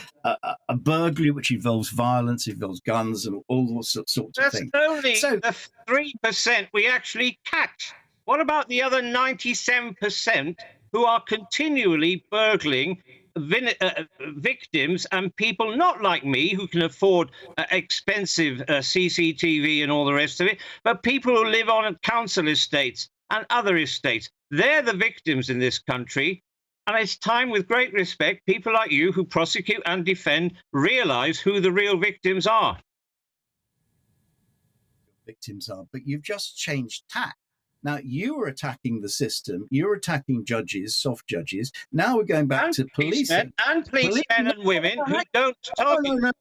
burglary which involves violence, involves guns and all those sorts of things. That's only the 3% we actually catch. What about the other 97% who are continually burgling victims and people not like me who can afford expensive CCTV and all the rest of it, but people who live on council estates and other estates? They're the victims in this country. And it's time, with great respect, people like you who prosecute and defend realise who the real victims are. Victims are, but you've just changed tack. Now, you were attacking the system. You're attacking judges, soft judges. Now we're going back to policing. And policemen and women who don't talk. No.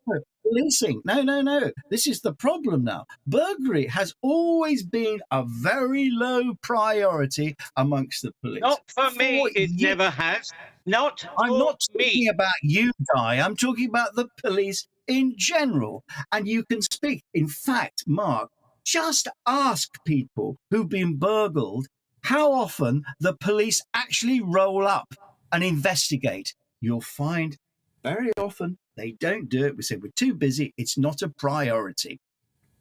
Policing. No. This is the problem now. Burglary has always been a very low priority amongst the police. Not for me, it never has. I'm not talking about you, Guy. I'm talking about the police in general. And you can speak. In fact, Mark, just ask people who've been burgled how often the police actually roll up and investigate. You'll find very often they don't do it. We say we're too busy. It's not a priority.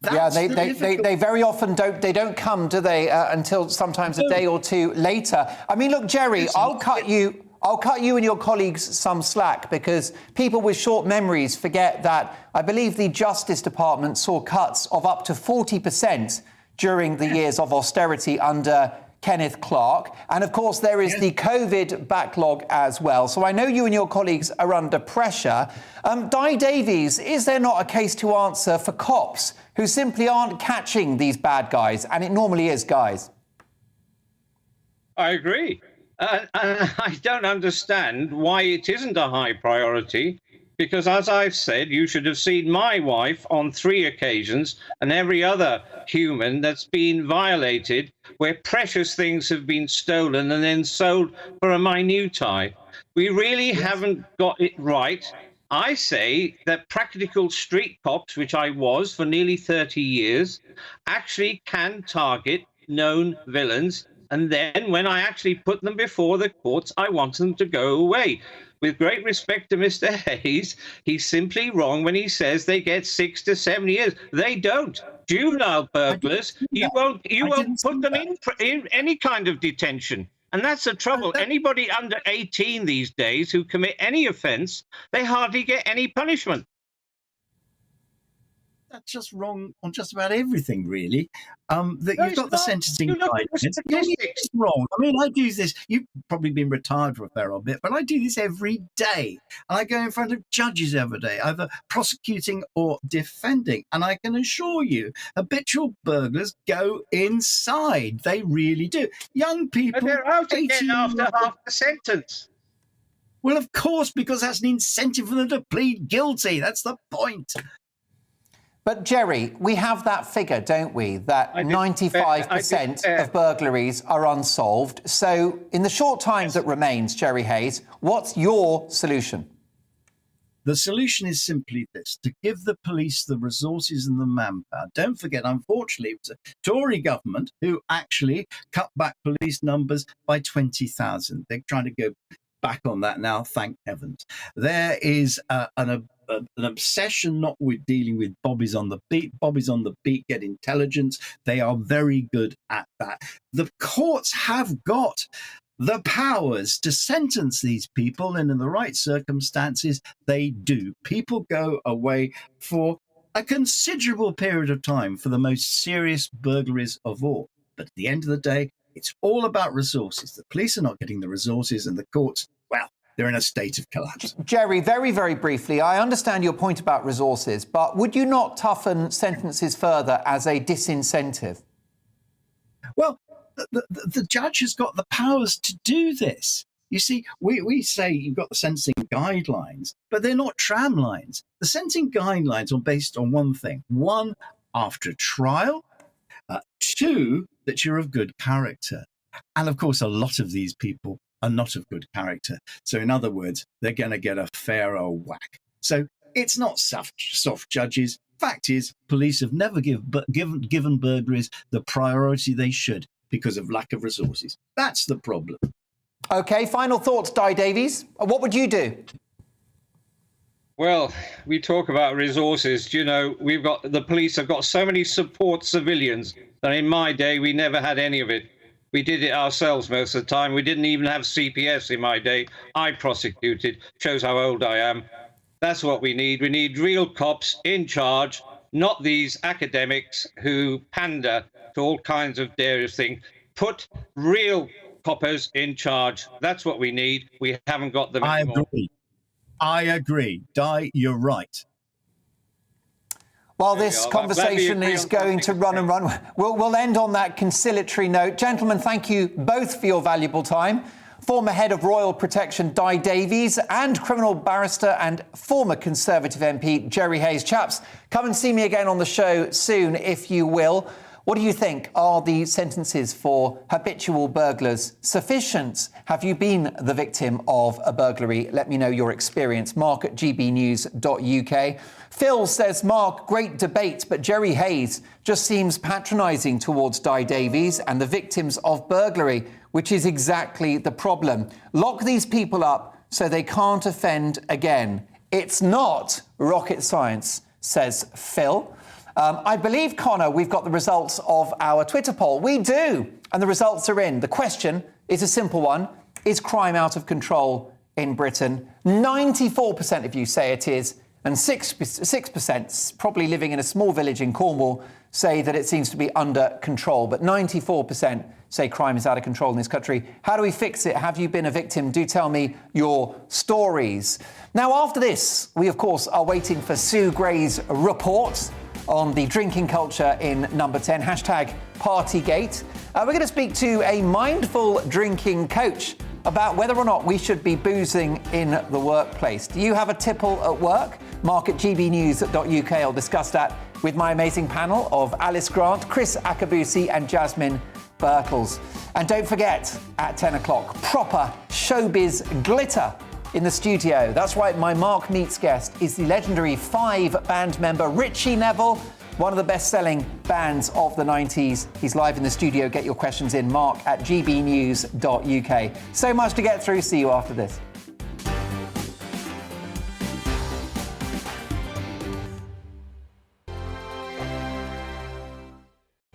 They very often don't come, do they, until sometimes a day or two later. I mean, look, Jerry, I'll cut you and your colleagues some slack because people with short memories forget that I believe the Justice Department saw cuts of up to 40% during the years of austerity under Kenneth Clarke. And of course, there is the COVID backlog as well. So I know you and your colleagues are under pressure. Di Davies, is there not a case to answer for cops who simply aren't catching these bad guys? And it normally is guys. I agree. I don't understand why it isn't a high priority, because as I've said, you should have seen my wife on 3 occasions and every other human that's been violated, where precious things have been stolen and then sold for a minutiae. We really haven't got it right. I say that practical street cops, which I was for nearly 30 years, actually can target known villains. And then when I actually put them before the courts, I want them to go away. With great respect to Mr. Hayes, he's simply wrong when he says they get 6 to 7 years. They don't. Juvenile burglars, you won't put them in any kind of detention. And that's the trouble. Anybody under 18 these days who commit any offence, they hardly get any punishment. That's just wrong on just about everything, really. You've got the sentencing guidelines. It's wrong. I mean, I do this. You've probably been retired for a fair old bit, but I do this every day. And I go in front of judges every day, either prosecuting or defending. And I can assure you, habitual burglars go inside. They really do. Young people. But they're out again after half the sentence. Well, of course, because that's an incentive for them to plead guilty. That's the point. But, Jerry, we have that figure, don't we, that 95% of burglaries are unsolved. So in the short time that remains, Jerry Hayes, what's your solution? The solution is simply this, to give the police the resources and the manpower. Don't forget, unfortunately, it was a Tory government who actually cut back police numbers by 20,000. They're trying to go back on that now, thank heavens. There is an obsession not with dealing with bobbies on the beat. Bobbies on the beat get intelligence. They are very good at that. The courts have got the powers to sentence these people, and in the right circumstances, they do. People go away for a considerable period of time for the most serious burglaries of all. But at the end of the day, it's all about resources. The police are not getting the resources, and the courts, well, they're in a state of collapse. Jerry, very, very briefly, I understand your point about resources, but would you not toughen sentences further as a disincentive? Well, the judge has got the powers to do this. You see, we say you've got the sentencing guidelines, but they're not tram lines. The sentencing guidelines are based on one thing. One, after a trial. Two, that you're of good character. And of course, a lot of these people are not of good character. So in other words, they're going to get a fairer whack. So it's not soft judges. Fact is, police have never given burglaries the priority they should because of lack of resources. That's the problem. OK, final thoughts, Di Davies. What would you do? Well, we talk about resources. You know, the police have got so many support civilians that in my day, we never had any of it. We did it ourselves most of the time. We didn't even have CPS in my day. I prosecuted. Shows how old I am. That's what we need. We need real cops in charge, not these academics who pander to all kinds of various things. Put real coppers in charge. That's what we need. We haven't got them anymore. I agree. Di, you're right. While this conversation is going to run and run, we'll end on that conciliatory note. Gentlemen, thank you both for your valuable time. Former Head of Royal Protection Di Davies and criminal barrister and former Conservative MP Jerry Hayes. Chaps, come and see me again on the show soon, if you will. What do you think? Are the sentences for habitual burglars sufficient? Have you been the victim of a burglary? Let me know your experience. Mark at gbnews.uk. Phil says, Mark, great debate, but Jerry Hayes just seems patronising towards Di Davies and the victims of burglary, which is exactly the problem. Lock these people up so they can't offend again. It's not rocket science, says Phil. I believe, Connor, we've got the results of our Twitter poll. We do, and the results are in. The question is a simple one. Is crime out of control in Britain? 94% of you say it is, and 6%, probably living in a small village in Cornwall, say that it seems to be under control. But 94% say crime is out of control in this country. How do we fix it? Have you been a victim? Do tell me your stories. Now, after this, we, of course, are waiting for Sue Gray's report on the drinking culture in number 10, hashtag Partygate. We're going to speak to a mindful drinking coach about whether or not we should be boozing in the workplace. Do you have a tipple at work? Mark at gbnews.uk. I'll discuss that with my amazing panel of Alice Grant, Chris Akabusi and Jasmine Birtles. And don't forget, at 10 o'clock, proper showbiz glitter in the studio. That's right, my Mark Meets guest is the legendary Five band member Richie Neville, one of the best-selling bands of the 90s. He's live in the studio. Get your questions in, Mark at gbnews.uk. So much to get through. See you after this.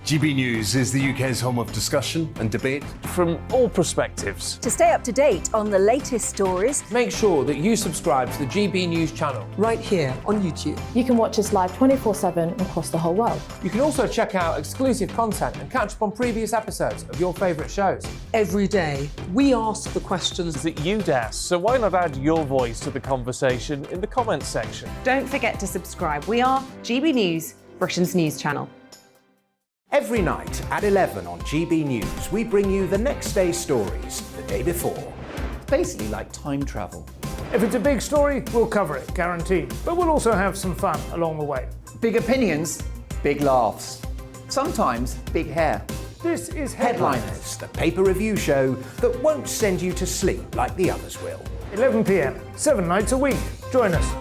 GB News is the UK's home of discussion and debate from all perspectives. To stay up to date on the latest stories, make sure that you subscribe to the GB News channel right here on YouTube. You can watch us live 24/7 across the whole world. You can also check out exclusive content and catch up on previous episodes of your favourite shows. Every day, we ask the questions that you'd ask, so why not add your voice to the conversation in the comments section? Don't forget to subscribe. We are GB News, Britain's news channel. Every night at 11 on GB News, we bring you the next day's stories the day before. Basically like time travel. If it's a big story, we'll cover it, guaranteed. But we'll also have some fun along the way. Big opinions, big laughs. Sometimes big hair. This is Headliners, the paper review show that won't send you to sleep like the others will. 11 p.m, 7 nights a week. Join us.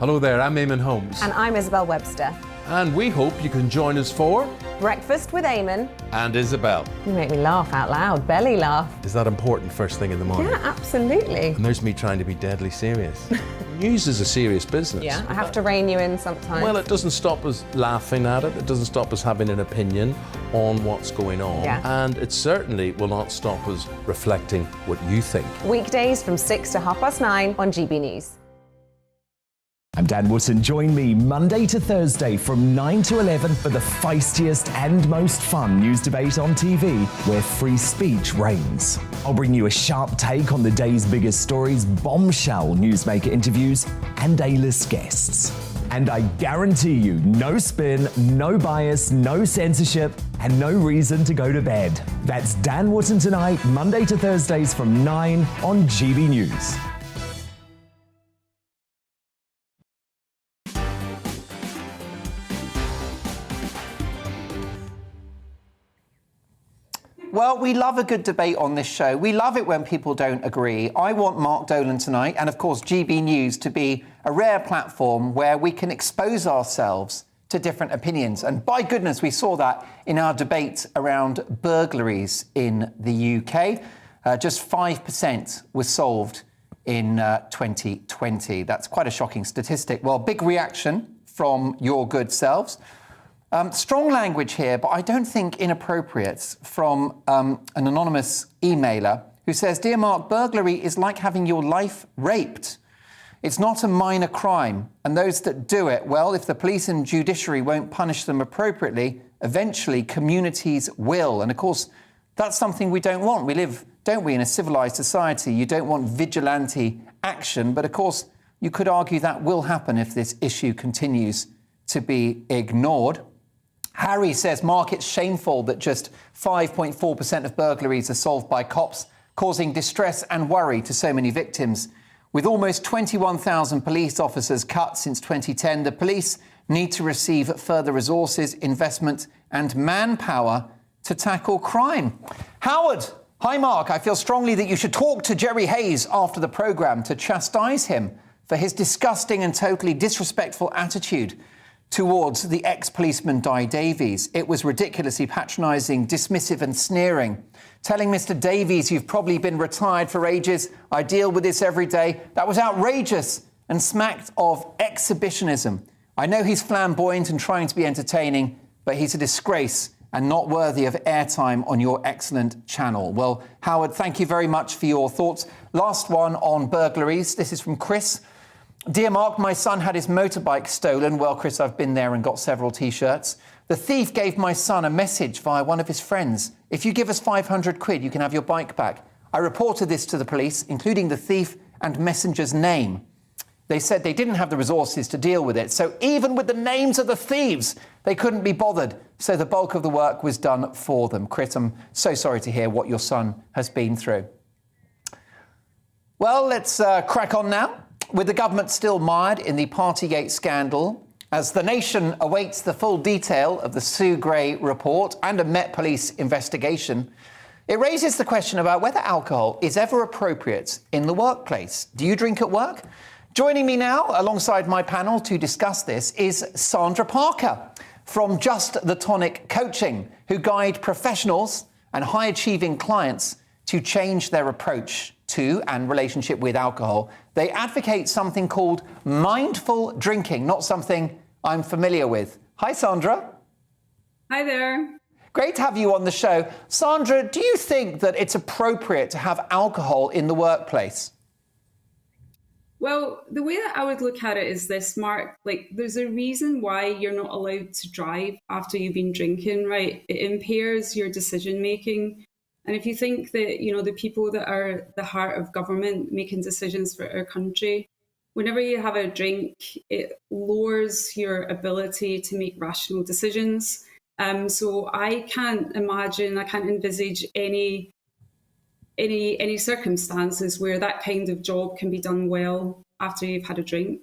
Hello there, I'm Eamon Holmes. And I'm Isabel Webster. And we hope you can join us for Breakfast with Eamon and Isabel. You make me laugh out loud, belly laugh. Is that important first thing in the morning? Yeah, absolutely. And there's me trying to be deadly serious. News is a serious business. Yeah, I have to rein you in sometimes. Well, it doesn't stop us laughing at it. It doesn't stop us having an opinion on what's going on. Yeah. And it certainly will not stop us reflecting what you think. Weekdays from 6 to 9:30 on GB News. I'm Dan Wootton. Join me Monday to Thursday from 9 to 11 for the feistiest and most fun news debate on TV, where free speech reigns. I'll bring you a sharp take on the day's biggest stories, bombshell newsmaker interviews, and A-list guests. And I guarantee you, no spin, no bias, no censorship, and no reason to go to bed. That's Dan Wootton Tonight, Monday to Thursdays from 9 on GB News. Well, we love a good debate on this show. We love it when people don't agree. I want Mark Dolan tonight, and of course GB News, to be a rare platform where we can expose ourselves to different opinions. And by goodness, we saw that in our debate around burglaries in the UK. Just 5% was solved in 2020. That's quite a shocking statistic. Well, big reaction from your good selves. Strong language here, but I don't think inappropriate, from an anonymous emailer who says, "Dear Mark, burglary is like having your life raped. It's not a minor crime, and those that do it, well, if the police and judiciary won't punish them appropriately, eventually communities will." And of course, that's something we don't want. We live, don't we, in a civilized society. You don't want vigilante action, but of course, you could argue that will happen if this issue continues to be ignored. Harry says, "Mark, it's shameful that just 5.4% of burglaries are solved by cops, causing distress and worry to so many victims. With almost 21,000 police officers cut since 2010, the police need to receive further resources, investment and manpower to tackle crime." Howard, "Hi, Mark. I feel strongly that you should talk to Jerry Hayes after the programme to chastise him for his disgusting and totally disrespectful attitude towards the ex-policeman Di Davies. It was ridiculously patronising, dismissive and sneering. Telling Mr Davies, you've probably been retired for ages, I deal with this every day. That was outrageous and smacked of exhibitionism. I know he's flamboyant and trying to be entertaining, but he's a disgrace and not worthy of airtime on your excellent channel." Well, Howard, thank you very much for your thoughts. Last one on burglaries. This is from Chris. "Dear Mark, my son had his motorbike stolen." Well, Chris, I've been there and got several T-shirts. "The thief gave my son a message via one of his friends. If you give us 500 quid, you can have your bike back. I reported this to the police, including the thief and messenger's name. They said they didn't have the resources to deal with it. So even with the names of the thieves, they couldn't be bothered. So the bulk of the work was done for them." Chris, I'm so sorry to hear what your son has been through. Well, let's crack on now. With the government still mired in the Partygate scandal, as the nation awaits the full detail of the Sue Gray report and a Met Police investigation, it raises the question about whether alcohol is ever appropriate in the workplace. Do you drink at work? Joining me now, alongside my panel to discuss this, is Sandra Parker from Just the Tonic Coaching, who guide professionals and high-achieving clients to change their approach to and relationship with alcohol. They advocate something called mindful drinking, not something I'm familiar with. Hi, Sandra. Hi there. Great to have you on the show. Sandra, do you think that it's appropriate to have alcohol in the workplace? Well, the way that I would look at it is this, Mark, like there's a reason why you're not allowed to drive after you've been drinking, right? It impairs your decision making. And if you think that, you know, the people that are the heart of government making decisions for our country, whenever you have a drink, it lowers your ability to make rational decisions. So I can't envisage any circumstances where that kind of job can be done well after you've had a drink.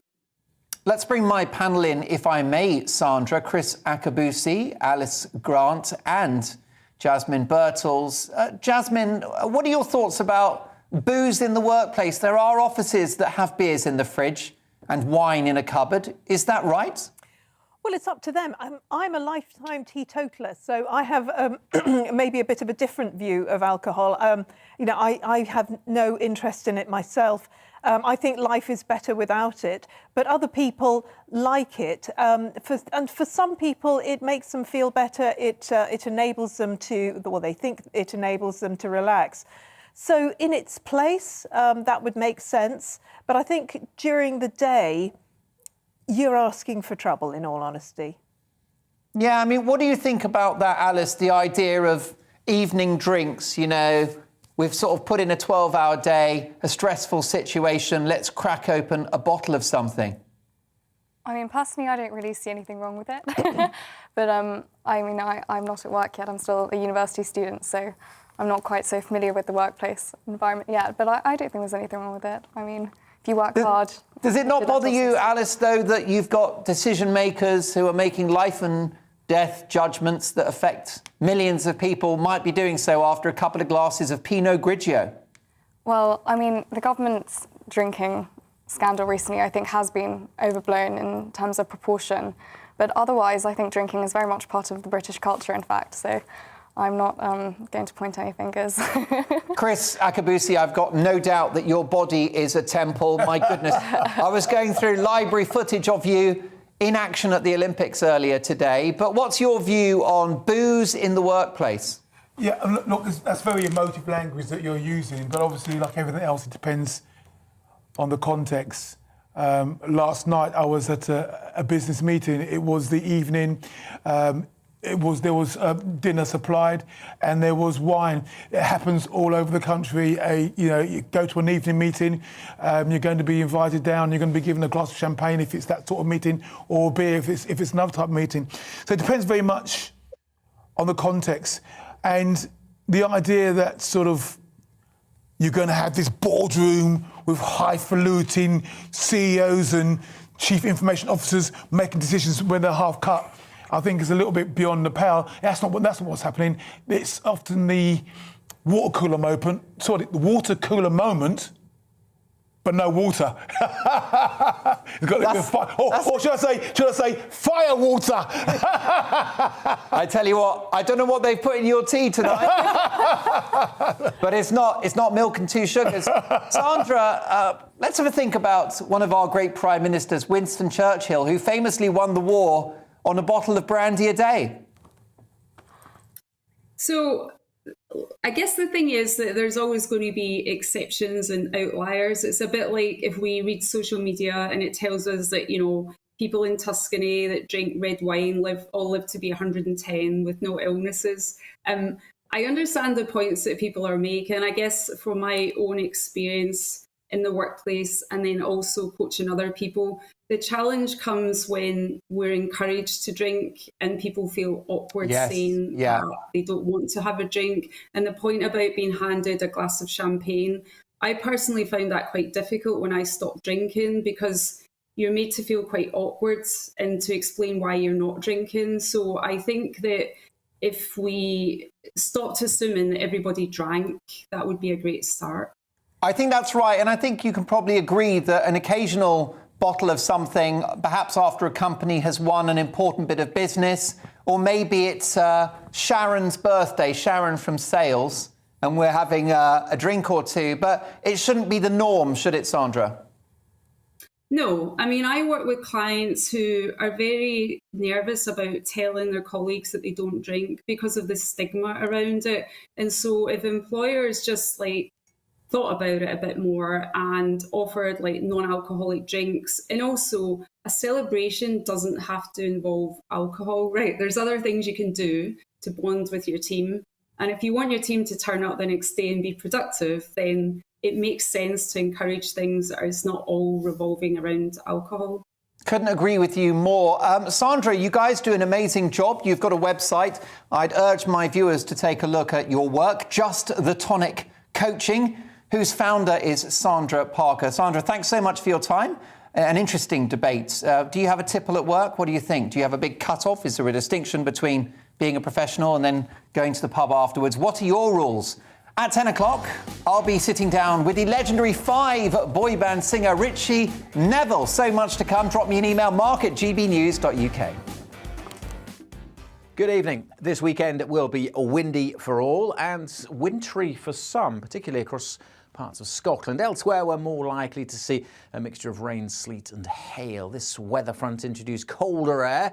Let's bring my panel in, if I may, Sandra. Chris Akabusi, Alice Grant and Jasmine Birtles. Jasmine, what are your thoughts about booze in the workplace? There are offices that have beers in the fridge and wine in a cupboard. Is that right? Well, it's up to them. I'm a lifetime teetotaler, so I have maybe a bit of a different view of alcohol. You know, I have no interest in it myself. I think life is better without it, but other people like it. And for some people, it makes them feel better. It enables them to, well, they think it enables them to relax. So in its place, that would make sense. But I think during the day, you're asking for trouble, in all honesty. Yeah, I mean, what do you think about that, Alice, the idea of evening drinks? You know, we've sort of put in a 12-hour day, a stressful situation, let's crack open a bottle of something. I mean, personally, I don't really see anything wrong with it. But I mean, I'm not at work yet. I'm still a university student, so I'm not quite so familiar with the workplace environment yet. But I don't think there's anything wrong with it. I mean, if you work hard... Does it not bother you, Alice, though, that you've got decision makers who are making life and death judgments that affect millions of people, might be doing so after a couple of glasses of Pinot Grigio? Well, I mean, the government's drinking scandal recently, I think, has been overblown in terms of proportion. But otherwise, I think drinking is very much part of the British culture, in fact. So I'm not going to point any fingers. Chris Akabusi, I've got no doubt that your body is a temple. My goodness. I was going through library footage of you in action at the Olympics earlier today. But what's your view on booze in the workplace? Yeah, look, that's very emotive language that you're using, but obviously, like everything else, it depends on the context. Last night I was at a business meeting. It was the evening. There was dinner supplied, and there was wine. It happens all over the country. You go to an evening meeting, you're going to be invited down. You're going to be given a glass of champagne if it's that sort of meeting, or beer if it's another type of meeting. So it depends very much on the context, and the idea that sort of you're going to have this boardroom with highfalutin CEOs and chief information officers making decisions when they're half cut, I think is a little bit beyond the pale. That's not what's happening. It's often the water cooler moment, but no water. It's got a bit of fire. Or should I say fire water? I tell you what, I don't know what they've put in your tea tonight, but it's not milk and 2 sugars. Sandra, let's have a think about one of our great prime ministers, Winston Churchill, who famously won the war on a bottle of brandy a day. So I guess the thing is that there's always going to be exceptions and outliers. It's a bit like if we read social media and it tells us that, people in Tuscany that drink red wine all live to be 110 with no illnesses. I understand the points that people are making. I guess from my own experience in the workplace and then also coaching other people, the challenge comes when we're encouraged to drink and people feel awkward saying that they don't want to have a drink. And the point about being handed a glass of champagne, I personally found that quite difficult when I stopped drinking, because you're made to feel quite awkward and to explain why you're not drinking. So I think that if we stopped assuming that everybody drank, that would be a great start. I think that's right. And I think you can probably agree that an occasional bottle of something, perhaps after a company has won an important bit of business, or maybe it's Sharon's birthday, Sharon from sales, and we're having a drink or two. But it shouldn't be the norm, should it, Sandra? No, I mean, I work with clients who are very nervous about telling their colleagues that they don't drink because of the stigma around it. And so if employers just thought about it a bit more and offered non-alcoholic drinks, and also a celebration doesn't have to involve alcohol, right? There's other things you can do to bond with your team. And if you want your team to turn up the next day and be productive, then it makes sense to encourage things that is not all revolving around alcohol. Couldn't agree with you more. Sandra, you guys do an amazing job. You've got a website. I'd urge my viewers to take a look at your work, Just the Tonic Coaching, whose founder is Sandra Parker. Sandra, thanks so much for your time. An interesting debate. Do you have a tipple at work? What do you think? Do you have a big cut-off? Is there a distinction between being a professional and then going to the pub afterwards? What are your rules? At 10 o'clock, I'll be sitting down with the legendary 5 boy band singer Richie Neville. So much to come. Drop me an email, mark@gbnews.uk. Good evening. This weekend will be windy for all and wintry for some, particularly across parts of Scotland. Elsewhere, we're more likely to see a mixture of rain, sleet and hail. This weather front introduced colder air.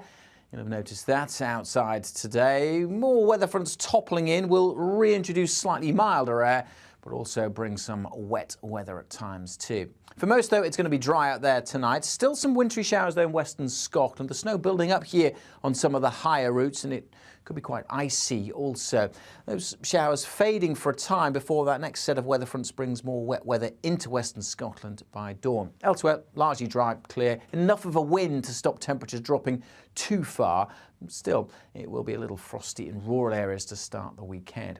You'll have noticed that outside today. More weather fronts toppling in will reintroduce slightly milder air, but also bring some wet weather at times too. For most, though, it's going to be dry out there tonight. Still some wintry showers, though, in western Scotland. The snow building up here on some of the higher routes, and it could be quite icy also. Those showers fading for a time before that next set of weather fronts brings more wet weather into western Scotland by dawn. Elsewhere, largely dry, clear, enough of a wind to stop temperatures dropping too far. Still, it will be a little frosty in rural areas to start the weekend.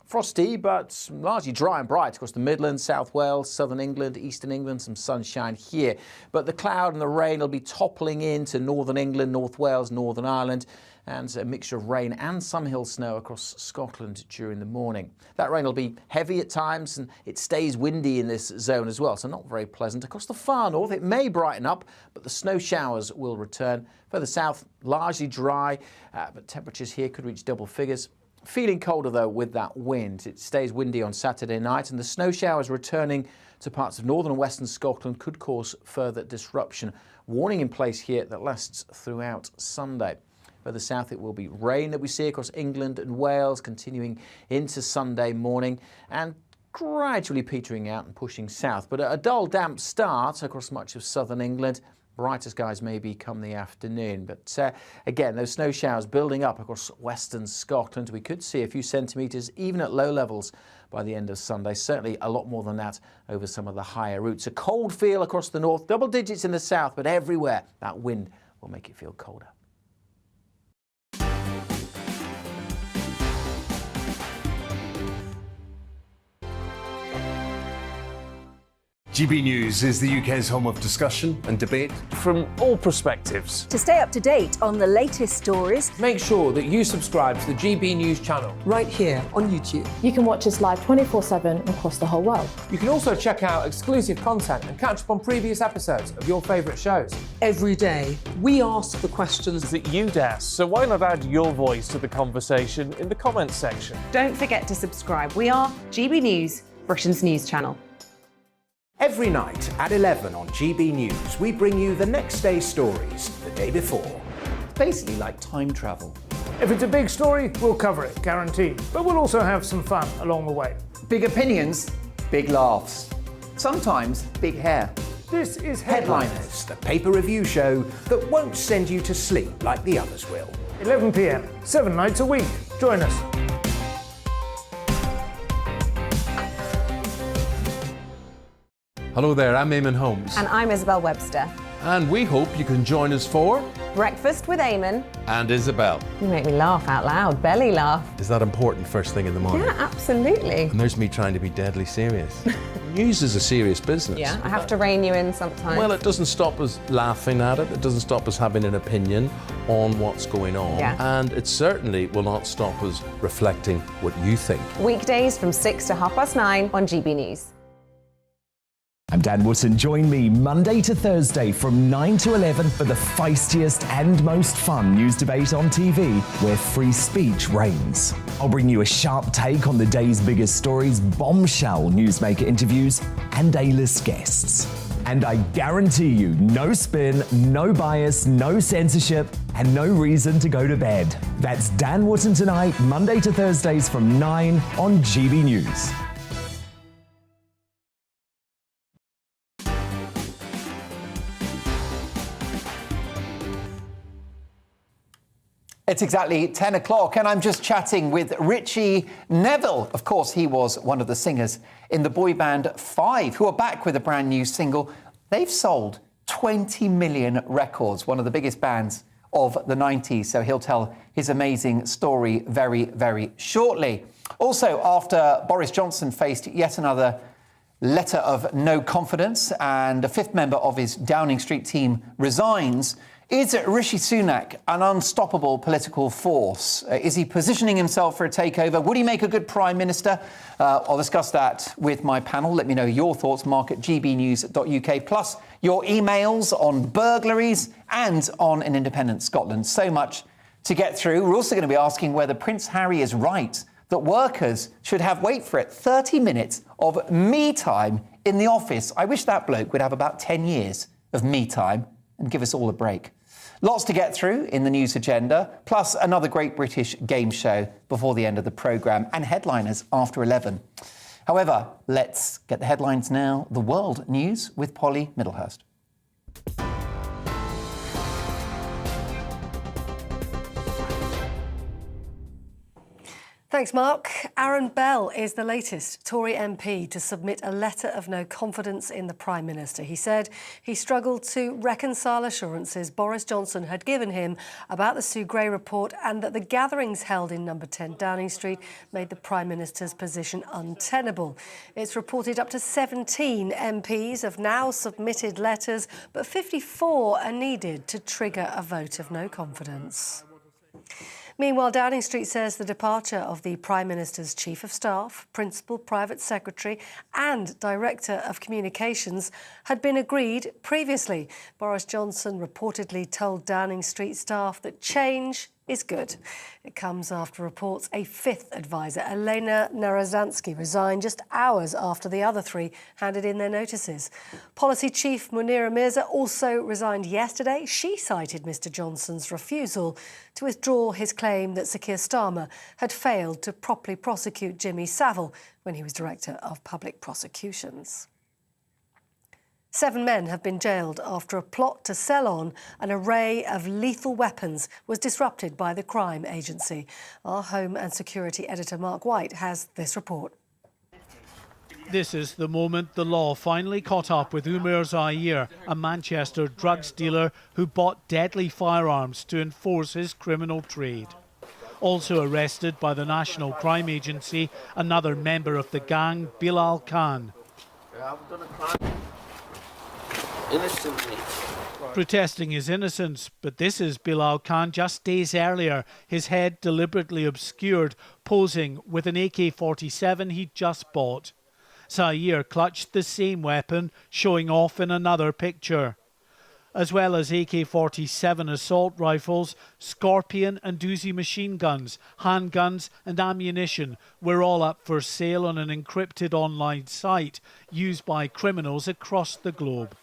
Frosty, but largely dry and bright across the Midlands, South Wales, southern England, eastern England, some sunshine here. But the cloud and the rain will be toppling into northern England, North Wales, Northern Ireland, and a mixture of rain and some hill snow across Scotland during the morning. That rain will be heavy at times, and it stays windy in this zone as well, so not very pleasant. Across the far north, it may brighten up, but the snow showers will return. Further south, largely dry, but temperatures here could reach double figures. Feeling colder, though, with that wind. It stays windy on Saturday night, and the snow showers returning to parts of northern and western Scotland could cause further disruption. Warning in place here that lasts throughout Sunday. Further south, it will be rain that we see across England and Wales, continuing into Sunday morning and gradually petering out and pushing south. But a dull, damp start across much of southern England. Brighter skies maybe come the afternoon, but again, those snow showers building up across western Scotland. We could see a few centimetres even at low levels by the end of Sunday. Certainly a lot more than that over some of the higher routes. A cold feel across the north, double digits in the south, but everywhere that wind will make it feel colder. GB News is the UK's home of discussion and debate from all perspectives. To stay up to date on the latest stories, make sure that you subscribe to the GB News channel right here on YouTube. You can watch us live 24/7 across the whole world. You can also check out exclusive content and catch up on previous episodes of your favourite shows. Every day, we ask the questions that you'd ask, so why not add your voice to the conversation in the comments section? Don't forget to subscribe. We are GB News, Britain's news channel. Every night at 11 on GB News, we bring you the next day's stories the day before. Basically like time travel. If it's a big story, we'll cover it, guaranteed. But we'll also have some fun along the way. Big opinions, big laughs. Sometimes big hair. This is Headliners, the paper review show that won't send you to sleep like the others will. 11 p.m, 7 nights a week. Join us. Hello there, I'm Eamon Holmes. And I'm Isabel Webster. And we hope you can join us for Breakfast with Eamon and Isabel. You make me laugh out loud, belly laugh. Is that important first thing in the morning? Yeah, absolutely. And there's me trying to be deadly serious. News is a serious business. Yeah, I have to rein you in sometimes. Well, it doesn't stop us laughing at it. It doesn't stop us having an opinion on what's going on. Yeah. And it certainly will not stop us reflecting what you think. Weekdays from 6 to 9:30 on GB News. I'm Dan Wootton. Join me Monday to Thursday from 9 to 11 for the feistiest and most fun news debate on TV, where free speech reigns. I'll bring you a sharp take on the day's biggest stories, bombshell newsmaker interviews, and A-list guests. And I guarantee you, no spin, no bias, no censorship, and no reason to go to bed. That's Dan Wootton Tonight, Monday to Thursdays from 9 on GB News. It's exactly 10 o'clock and I'm just chatting with Richie Neville. Of course, he was one of the singers in the boy band Five, who are back with a brand new single. They've sold 20 million records, one of the biggest bands of the 90s. So he'll tell his amazing story very, very shortly. Also, after Boris Johnson faced yet another letter of no confidence and a fifth member of his Downing Street team resigns, is Rishi Sunak an unstoppable political force? Is he positioning himself for a takeover? Would he make a good Prime Minister? I'll discuss that with my panel. Let me know your thoughts, mark@gbnews.uk, plus your emails on burglaries and on an independent Scotland. So much to get through. We're also going to be asking whether Prince Harry is right that workers should have, wait for it, 30 minutes of me time in the office. I wish that bloke would have about 10 years of me time and give us all a break. Lots to get through in the news agenda, plus another great British game show before the end of the programme, and headliners after 11. However, let's get the headlines now. The world news with Polly Middlehurst. Thanks, Mark. Aaron Bell is the latest Tory MP to submit a letter of no confidence in the Prime Minister. He said he struggled to reconcile assurances Boris Johnson had given him about the Sue Gray report and that the gatherings held in number 10 Downing Street made the Prime Minister's position untenable. It's reported up to 17 MPs have now submitted letters, but 54 are needed to trigger a vote of no confidence. Meanwhile, Downing Street says the departure of the Prime Minister's Chief of Staff, Principal Private Secretary and Director of Communications had been agreed previously. Boris Johnson reportedly told Downing Street staff that change is good. It comes after reports a fifth advisor, Elena Narazansky, resigned just hours after the other three handed in their notices. Policy Chief Munira Mirza also resigned yesterday. She cited Mr Johnson's refusal to withdraw his claim that Sir Keir Starmer had failed to properly prosecute Jimmy Savile when he was Director of Public Prosecutions. 7 men have been jailed after a plot to sell on an array of lethal weapons was disrupted by the crime agency. Our Home and Security editor Mark White has this report. This is the moment the law finally caught up with Umar Zaire, a Manchester drugs dealer who bought deadly firearms to enforce his criminal trade. Also arrested by the National Crime Agency, another member of the gang, Bilal Khan. Innocently. Protesting his innocence, but this is Bilal Khan just days earlier, his head deliberately obscured, posing with an AK-47 he'd just bought. Zaire clutched the same weapon, showing off in another picture. As well as AK-47 assault rifles, Scorpion and Uzi machine guns, handguns and ammunition were all up for sale on an encrypted online site used by criminals across the globe.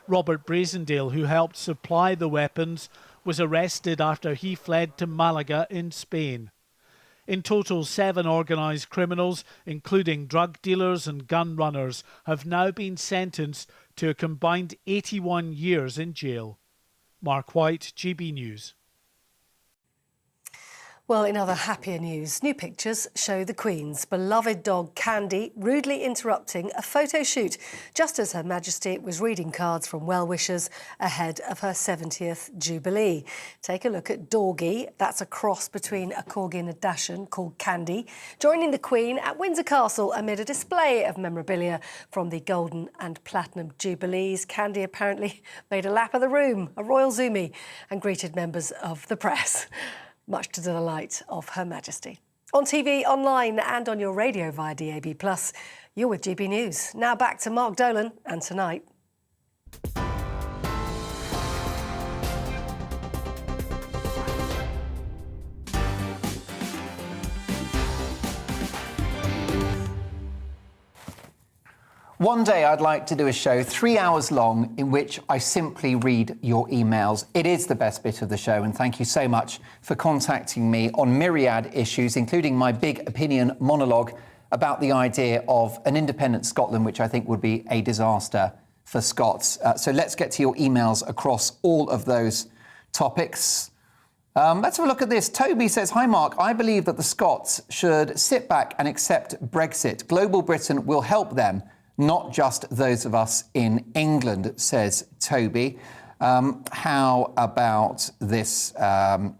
Robert Brazendale, who helped supply the weapons, was arrested after he fled to Malaga in Spain. In total, 7 organised criminals, including drug dealers and gun runners, have now been sentenced to a combined 81 years in jail. Mark White, GB News. Well, in other happier news, new pictures show the Queen's beloved dog Candy rudely interrupting a photo shoot just as Her Majesty was reading cards from well-wishers ahead of her 70th Jubilee. Take a look at Dorgie. That's a cross between a Corgi and a Dachshund called Candy, joining the Queen at Windsor Castle amid a display of memorabilia from the Golden and Platinum Jubilees. Candy apparently made a lap of the room, a royal zoomie, and greeted members of the press, much to the delight of Her Majesty. On TV, online and on your radio via DAB+, you're with GB News. Now back to Mark Dolan and Tonight. One day I'd like to do a show 3 hours long in which I simply read your emails. It is the best bit of the show, and thank you so much for contacting me on myriad issues, including my big opinion monologue about the idea of an independent Scotland, which I think would be a disaster for Scots. So let's get to your emails across all of those topics. Let's have a look at this. Toby says, "Hi, Mark. I believe that the Scots should sit back and accept Brexit. Global Britain will help them, not just those of us in England," says Toby. How about this? And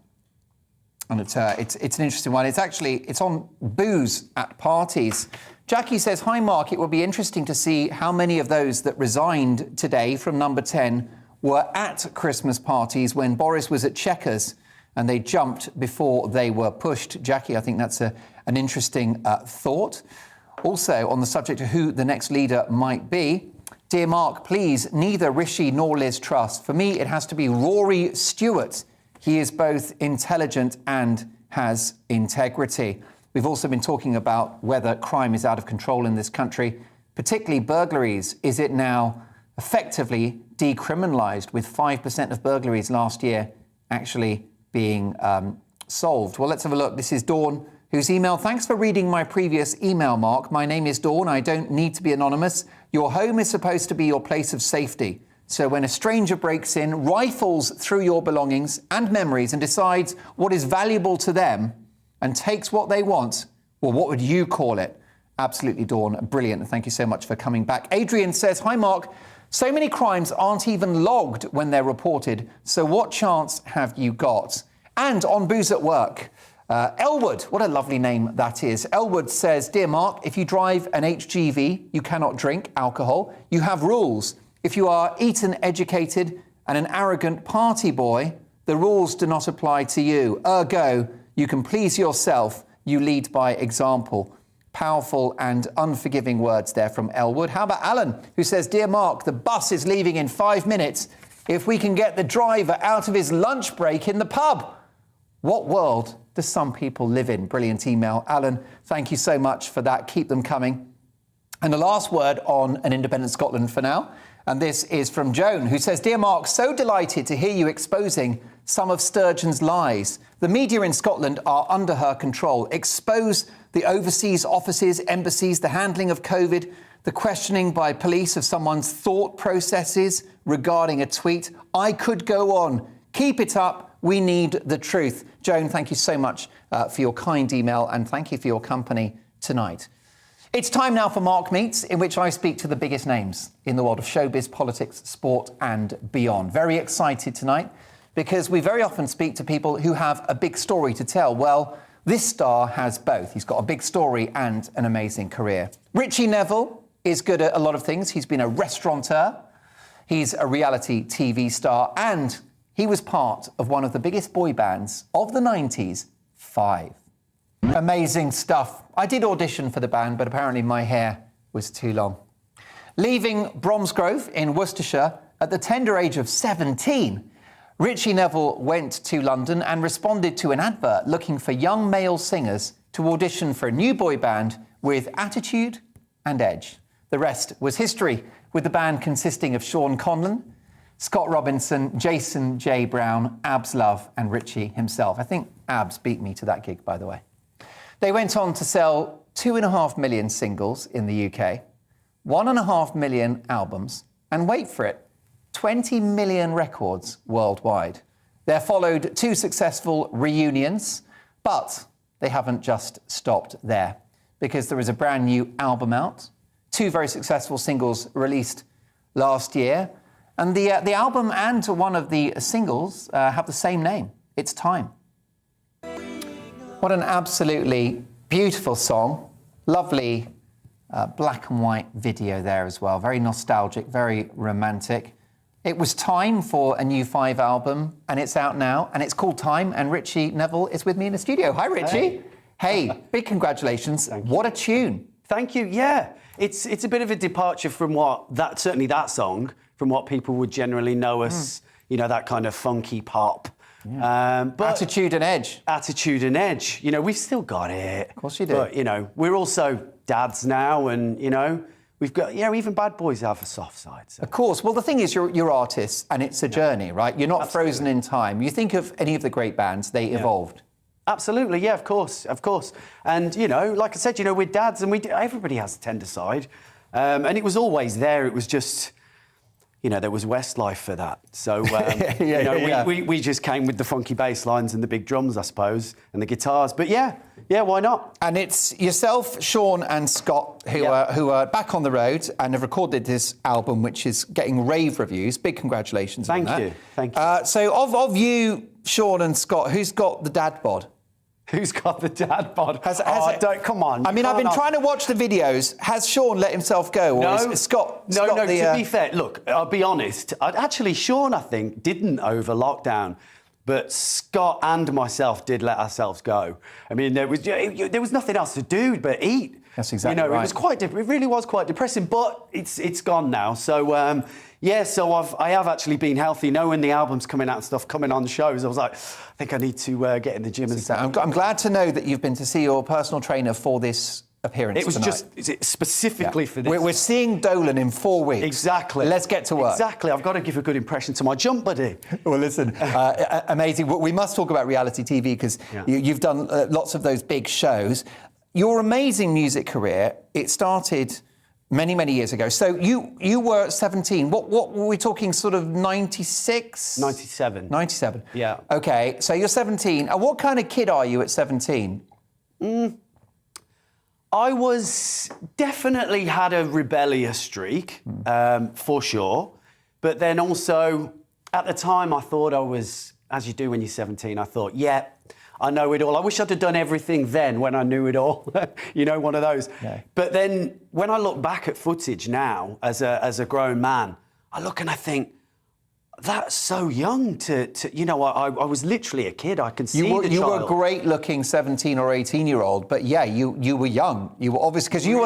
it's an interesting one. It's on booze at parties. Jackie says, "Hi, Mark. It will be interesting to see how many of those that resigned today from number 10 were at Christmas parties when Boris was at Chequers and they jumped before they were pushed." Jackie, I think that's an interesting thought. Also, on the subject of who the next leader might be, "Dear Mark, please, neither Rishi nor Liz Truss. For me, it has to be Rory Stewart. He is both intelligent and has integrity." We've also been talking about whether crime is out of control in this country, particularly burglaries. Is it now effectively decriminalised, with 5% of burglaries last year actually being solved? Well, let's have a look. This is Dawn who's emailed, "Thanks for reading my previous email, Mark. My name is Dawn. I don't need to be anonymous. Your home is supposed to be your place of safety. So when a stranger breaks in, rifles through your belongings and memories and decides what is valuable to them and takes what they want, well, what would you call it?" Absolutely, Dawn. Brilliant. Thank you so much for coming back. Adrian says, "Hi, Mark. So many crimes aren't even logged when they're reported. So what chance have you got?" And on Booze at Work, Elwood, what a lovely name that is. Elwood says, "Dear Mark, if you drive an HGV, you cannot drink alcohol. You have rules. If you are Eton educated and an arrogant party boy, the rules do not apply to you. Ergo, you can please yourself. You lead by example." Powerful and unforgiving words there from Elwood. How about Alan, who says, "Dear Mark, the bus is leaving in 5 minutes. If we can get the driver out of his lunch break in the pub." What world do some people live in? Brilliant email. Alan, thank you so much for that. Keep them coming. And the last word on an Independent Scotland for now. And this is from Joan, who says, "Dear Mark, so delighted to hear you exposing some of Sturgeon's lies. The media in Scotland are under her control. Expose the overseas offices, embassies, the handling of COVID, the questioning by police of someone's thought processes regarding a tweet. I could go on. Keep it up. We need the truth." Joan, thank you so much for your kind email, and thank you for your company tonight. It's time now for Mark Meets, in which I speak to the biggest names in the world of showbiz, politics, sport and beyond. Very excited tonight because we very often speak to people who have a big story to tell. Well, this star has both. He's got a big story and an amazing career. Richie Neville is good at a lot of things. He's been a restaurateur, he's a reality TV star, and he was part of one of the biggest boy bands of the 90s, Five. Amazing stuff. I did audition for the band, but apparently my hair was too long. Leaving Bromsgrove in Worcestershire at the tender age of 17, Richie Neville went to London and responded to an advert looking for young male singers to audition for a new boy band with attitude and edge. The rest was history, with the band consisting of Sean Conlon, Scott Robinson, Jason J. Brown, Abs Love and Richie himself. I think Abs beat me to that gig, by the way. They went on to sell 2.5 million singles in the UK, 1.5 million albums, and wait for it, 20 million records worldwide. There followed 2 successful reunions, but they haven't just stopped there, because there is a brand new album out, 2 very successful singles released last year, and the album and one of the singles have the same name. It's Time. What an absolutely beautiful song. Lovely black and white video there as well. Very nostalgic, very romantic. It was time for a new Five album, and it's out now, and it's called Time, and Richie Neville is with me in the studio. Hi, Richie. Hey, big congratulations. What a tune. Thank you. Yeah, it's a bit of a departure from certainly that song, from what people would generally know as, that kind of funky pop. Yeah. But attitude and edge. Attitude and edge. We've still got it. Of course you do. But, we're also dads now, and, we've got, even bad boys have a soft side. So. Of course. Well, the thing is, you're artists, and it's a journey, right? You're not frozen in time. You think of any of the great bands, they evolved. Absolutely, yeah, of course. And, like I said, we're dads, and everybody has a tender side. And it was always there. It was just... there was Westlife for that. So, we just came with the funky bass lines and the big drums, I suppose, and the guitars. But yeah, why not? And it's yourself, Sean and Scott, who are back on the road and have recorded this album, which is getting rave reviews. Big congratulations on that. Thank you. So of you, Sean and Scott, who's got the dad bod? Who's got the dad bod? Come on. I mean, I've been trying to watch the videos. Has Sean let himself go? Or is Scott... No, to be fair, look, I'll be honest. Sean, I think, didn't over lockdown. But Scott and myself did let ourselves go. I mean, there was nothing else to do but eat. That's exactly right. It really was quite depressing, but it's gone now. So, I have actually been healthy. Knowing the album's coming out and stuff, coming on the shows, I was like, I think I need to get in the gym and stuff. I'm glad to know that you've been to see your personal trainer for this appearance It was tonight. just specifically for this. We're seeing Dolan in 4 weeks. Exactly. Let's get to work. Exactly. I've got to give a good impression to my jump buddy. Well, listen, amazing. We must talk about reality TV because you've done lots of those big shows. Your amazing music career, it started many, many years ago. So you were 17. What were we talking, sort of 96? 97. 97. Yeah. OK, so you're 17. What kind of kid are you at 17? I was definitely had a rebellious streak, for sure. But then also, at the time, I thought I was, as you do when you're 17, I thought, yeah, I know it all. I wish I'd have done everything then when I knew it all. You know, one of those. Yeah. But then when I look back at footage now as a grown man, I look and I think, that's so young to you know, I was literally a kid. I can see the child. You were a great-looking 17 or 18-year-old, but yeah, you were young. You were obviously, because you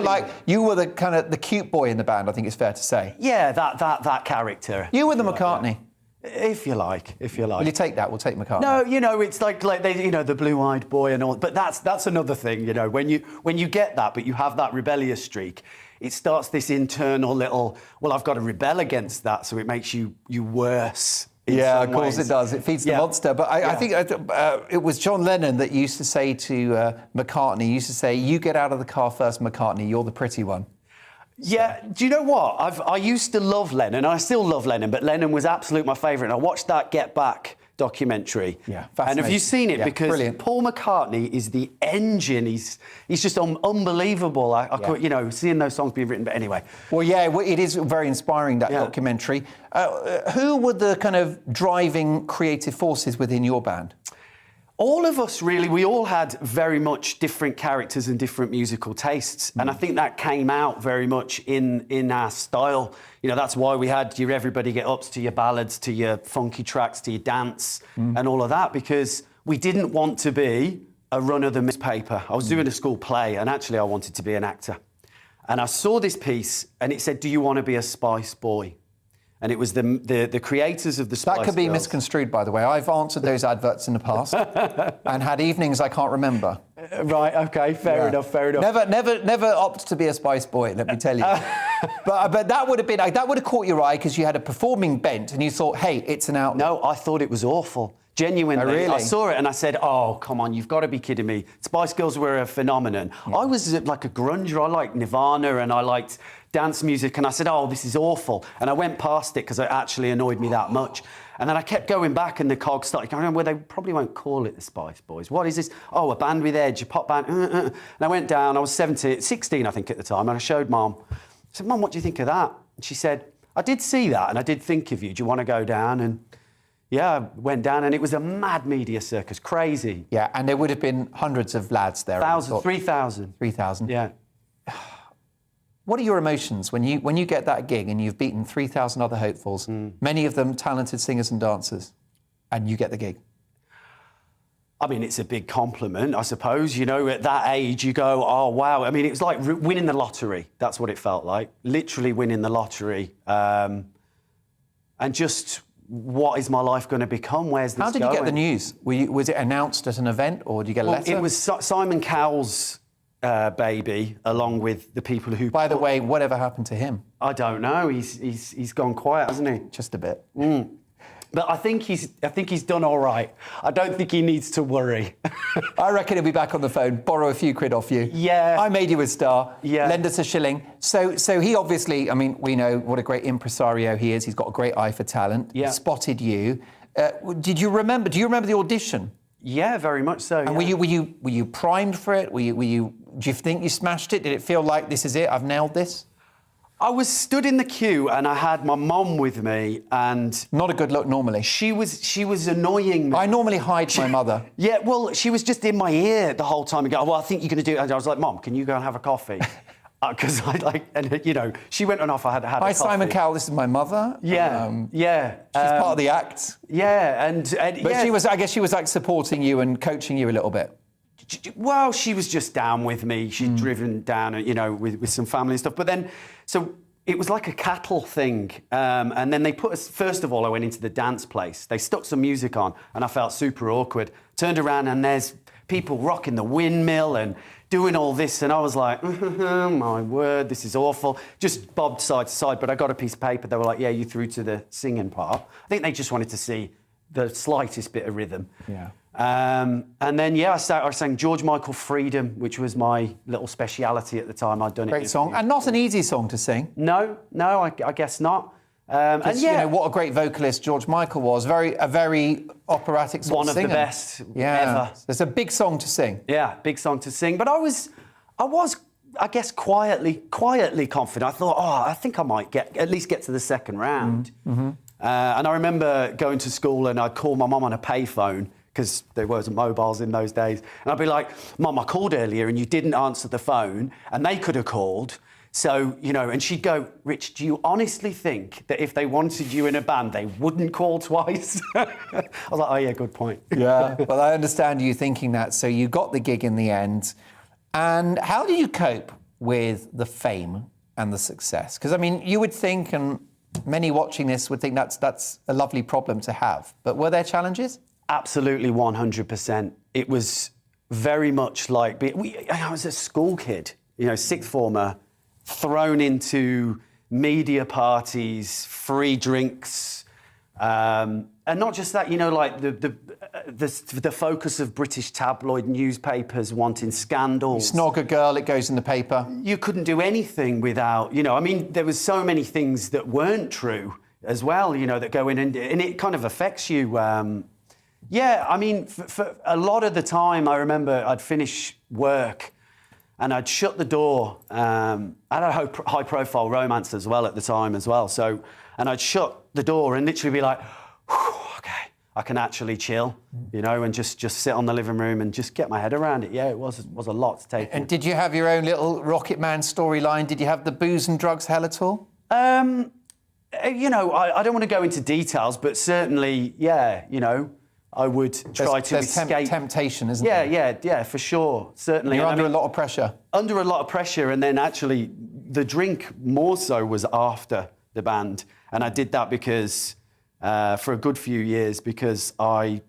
were the kind of the cute boy in the band, I think it's fair to say. Yeah, that character. You were the McCartney. If you like. Will you take that? We'll take McCartney. No, you know, it's like they, you know, the blue-eyed boy and all. But that's another thing, you know, when you get that, but you have that rebellious streak, it starts this internal little, well, I've got to rebel against that, so it makes you worse. Yeah, of course it does. It feeds the monster. But I think it was John Lennon that used to say to McCartney, you get out of the car first, McCartney, you're the pretty one. Yeah, do you know what? I used to love Lennon. I still love Lennon, but Lennon was absolutely my favourite. And I watched that Get Back documentary. Yeah, and have you seen it? Yeah, because brilliant. Paul McCartney is the engine. He's just unbelievable. I could, you know, seeing those songs being written. But anyway. Well, yeah, it is very inspiring, that documentary. Who were the kind of driving creative forces within your band? All of us, really, we all had very much different characters and different musical tastes. And I think that came out very much in our style. You know, that's why we had your Everybody Get Ups to your ballads, to your funky tracks, to your dance and all of that, because we didn't want to be a run-of-the-mill paper. I was doing a school play and actually I wanted to be an actor. And I saw this piece and it said, do you want to be a Spice Boy? And it was the creators of the Spice That could be Girls. misconstrued, by the way. I've answered those adverts in the past and had evenings I can't remember. Right, OK, fair enough. Never opt to be a Spice Boy, let me tell you. but that would have caught your eye because you had a performing bent and you thought, hey, it's an outlet. No, I thought it was awful. Genuinely. Oh, really? I saw it and I said, oh, come on, you've got to be kidding me. Spice Girls were a phenomenon. Yeah. I was like a grunger. I liked Nirvana and I liked dance music. And I said, oh, this is awful. And I went past it because it actually annoyed me that much. And then I kept going back and the cogs started going, well, they probably won't call it the Spice Boys. What is this? Oh, a band with edge, a pop band. And I went down. I was 16, I think, at the time. And I showed Mum. I said, Mum, what do you think of that? And she said, I did see that and I did think of you. Do you want to go down? And yeah, I went down and it was a mad media circus, crazy. Yeah, and there would have been hundreds of lads there. 3,000. 3,000. Yeah. What are your emotions when you get that gig and you've beaten 3,000 other hopefuls, many of them talented singers and dancers, and you get the gig? I mean, it's a big compliment, I suppose. You know, at that age, you go, oh, wow. I mean, it was like winning the lottery. That's what it felt like. Literally winning the lottery. And just... what is my life going to become? Where's this going? How did you get the news? Was it announced at an event or did you get a letter? It was Simon Cowell's baby, along with the people who... By the way, whatever happened to him? I don't know. He's gone quiet, hasn't he? Just a bit. But I think he's done all right. I don't think he needs to worry. I reckon he'll be back on the phone, borrow a few quid off you. Yeah. I made you a star. Yeah. Lend us a shilling. So he obviously, I mean, we know what a great impresario he is. He's got a great eye for talent. Yeah. He spotted you. Do you remember the audition? Yeah, very much so. And yeah. were you primed for it? Do you think you smashed it? Did it feel like this is it? I've nailed this? I was stood in the queue and I had my mum with me and... Not a good look normally. She was annoying me. I normally hide my mother. Yeah, well, she was just in my ear the whole time. And go, well, I think you're going to do it. And I was like, Mum, can you go and have a coffee? Because she went on off. I had a coffee. Hi, Simon Cowell. This is my mother. Yeah, She's part of the act. Yeah, but she was. I guess she was like supporting you and coaching you a little bit. Well, she was just down with me. She'd driven down, with some family and stuff. But then, so it was like a cattle thing. And then they put us. First of all, I went into the dance place. They stuck some music on, and I felt super awkward. Turned around, and there's people rocking the windmill and doing all this, and I was like, my word, this is awful. Just bobbed side to side, but I got a piece of paper. They were like, yeah, you through to the singing part. I think they just wanted to see the slightest bit of rhythm. Yeah. And then, I sang George Michael Freedom, which was my little speciality at the time. I'd done it. Great song, and not an easy song to sing. No, I guess not. And you know, what a great vocalist George Michael was. A very operatic sort one of of singer. the best Yeah. ever. It's a big song to sing. Yeah, big song to sing. But I was, I guess, quietly confident. I thought, I think I might at least get to the second round. Mm-hmm. And I remember going to school and I'd call my mum on a payphone, because there wasn't mobiles in those days. And I'd be like, Mum, I called earlier and you didn't answer the phone, and they could have called. So, you know, and she'd go, Rich, do you honestly think that if they wanted you in a band, they wouldn't call twice? I was like, oh, yeah, good point. Yeah, well, I understand you thinking that. So you got the gig in the end. And how do you cope with the fame and the success? Because, I mean, you would think, and many watching this would think that's a lovely problem to have. But were there challenges? Absolutely, 100%. It was very much like... I was a school kid, you know, sixth former, thrown into media parties, free drinks, and not just that, you know, like the focus of British tabloid newspapers wanting scandals. You snog a girl, it goes in the paper. You couldn't do anything without, you know, I mean, there was so many things that weren't true as well, you know, that go in, and it kind of affects you. Yeah, I mean, for a lot of the time, I remember I'd finish work and I'd shut the door. I had a high-profile romance as well at the time as well. So, and I'd shut the door and literally be like, okay, I can actually chill, you know, and just sit on the living room and just get my head around it. Yeah, it was a lot to take. And did you have your own little Rocket Man storyline? Did you have the booze and drugs hell at all? You know, I don't want to go into details, but certainly, yeah, you know, I would try to escape. Temptation, isn't there? Yeah, for sure, certainly. You're under a lot of pressure. Under a lot of pressure, and then actually the drink more so was after the band, and I did that because for a good few years because I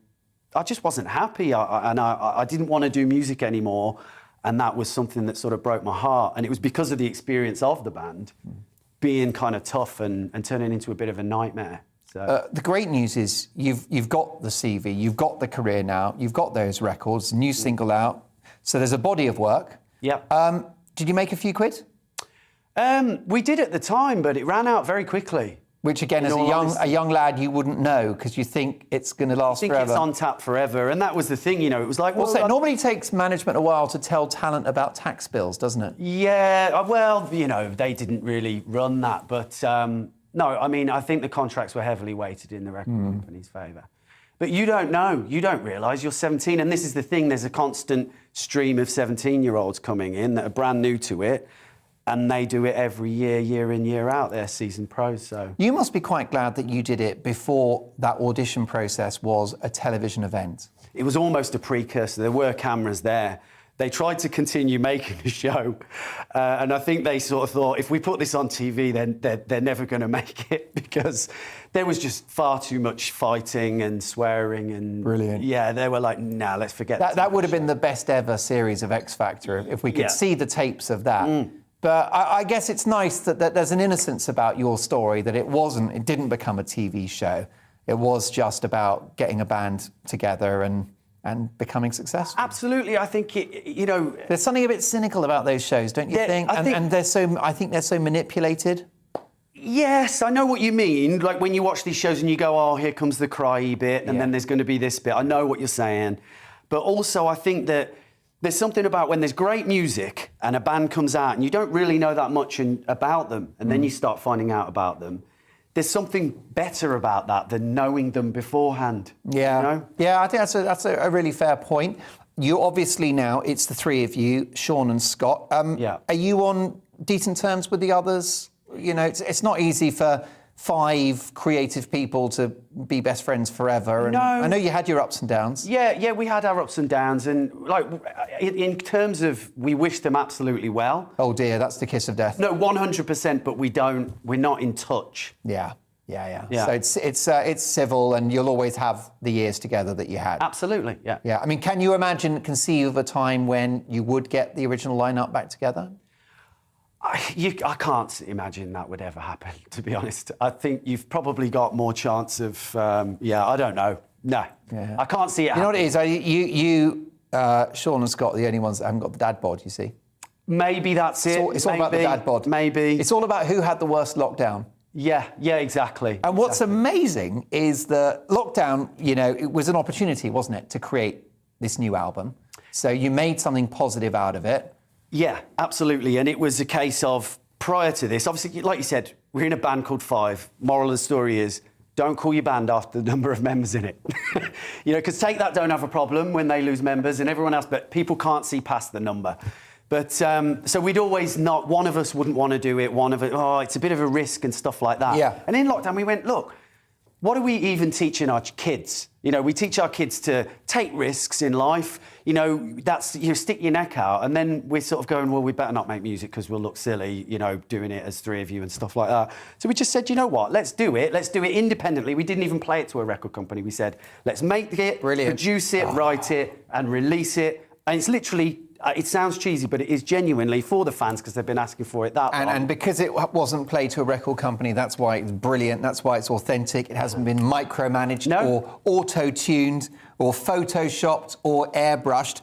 just wasn't happy, I didn't want to do music anymore, and that was something that sort of broke my heart, and it was because of the experience of the band being kind of tough and turning into a bit of a nightmare. So. The great news is you've got the CV, you've got the career now, you've got those records, new single out, so there's a body of work. Yep. Did you make a few quid? We did at the time, but it ran out very quickly. Which again, as a young lad, you wouldn't know because you think it's going to last forever. I think it's on tap forever, and that was the thing, you know. It was like, it normally takes management a while to tell talent about tax bills, doesn't it? Yeah, well, you know, they didn't really run that, but no, I mean, I think the contracts were heavily weighted in the record company's favour. But you don't know, you don't realise you're 17, and this is the thing. There's a constant stream of 17-year-olds coming in that are brand new to it. And they do it every year, year in, year out, they're seasoned pros, so... You must be quite glad that you did it before that audition process was a television event. It was almost a precursor. There were cameras there. They tried to continue making the show, and I think they sort of thought, if we put this on TV, then they're never going to make it, because there was just far too much fighting and swearing and... Brilliant. Yeah, they were like, nah, let's forget that would have been the best ever series of X Factor, if we could see the tapes of that. But I guess it's nice that there's an innocence about your story, that it didn't become a TV show. It was just about getting a band together and becoming successful. Absolutely, I think, you know... There's something a bit cynical about those shows, don't you think? I think they're so manipulated. Yes, I know what you mean. Like when you watch these shows and you go, oh, here comes the cryy bit, and then there's going to be this bit. I know what you're saying. But also I think that there's something about when there's great music and a band comes out and you don't really know that much about them, and then you start finding out about them. There's something better about that than knowing them beforehand. Yeah, you know? Yeah, I think that's a really fair point. You obviously now, it's the three of you, Sean and Scott. Are you on decent terms with the others? You know, it's not easy for 5 creative people to be best friends forever. And no. I know you had your ups and downs. Yeah, we had our ups and downs. And like, in terms of, we wish them absolutely well. Oh dear, that's the kiss of death. No, 100%, but we're not in touch. Yeah. Yeah. So it's civil, and you'll always have the years together that you had. Absolutely, yeah. Yeah. I mean, can you conceive of a time when you would get the original lineup back together? I can't imagine that would ever happen, to be honest. I think you've probably got more chance of, I don't know. No, I can't see it happening. You know what it is? Sean and Scott are the only ones that haven't got the dad bod, you see. Maybe that's it. It's all about the dad bod. Maybe. It's all about who had the worst lockdown. Yeah, exactly. And what's amazing is that lockdown, it was an opportunity, wasn't it, to create this new album. So you made something positive out of it. Yeah, absolutely. And it was a case of, prior to this, obviously, like you said, we're in a band called Five. Moral of the story is, don't call your band after the number of members in it. Because Take That don't have a problem when they lose members and everyone else, but people can't see past the number. But so we'd always not, one of us wouldn't want to do it, it's a bit of a risk and stuff like that. Yeah. And in lockdown, we went, look, what are we even teaching our kids? We teach our kids to take risks in life. That's, stick your neck out. And then we're sort of going, well, we better not make music because we'll look silly, doing it as three of you and stuff like that. So we just said, you know what, let's do it. Let's do it independently. We didn't even play it to a record company. We said, let's make it, produce it, write it, and release it. And it's literally, it sounds cheesy, but it is genuinely for the fans because they've been asking for it that long. And because it wasn't played to a record company, that's why it's brilliant. That's why it's authentic. It hasn't been micromanaged or auto-tuned or photoshopped or airbrushed.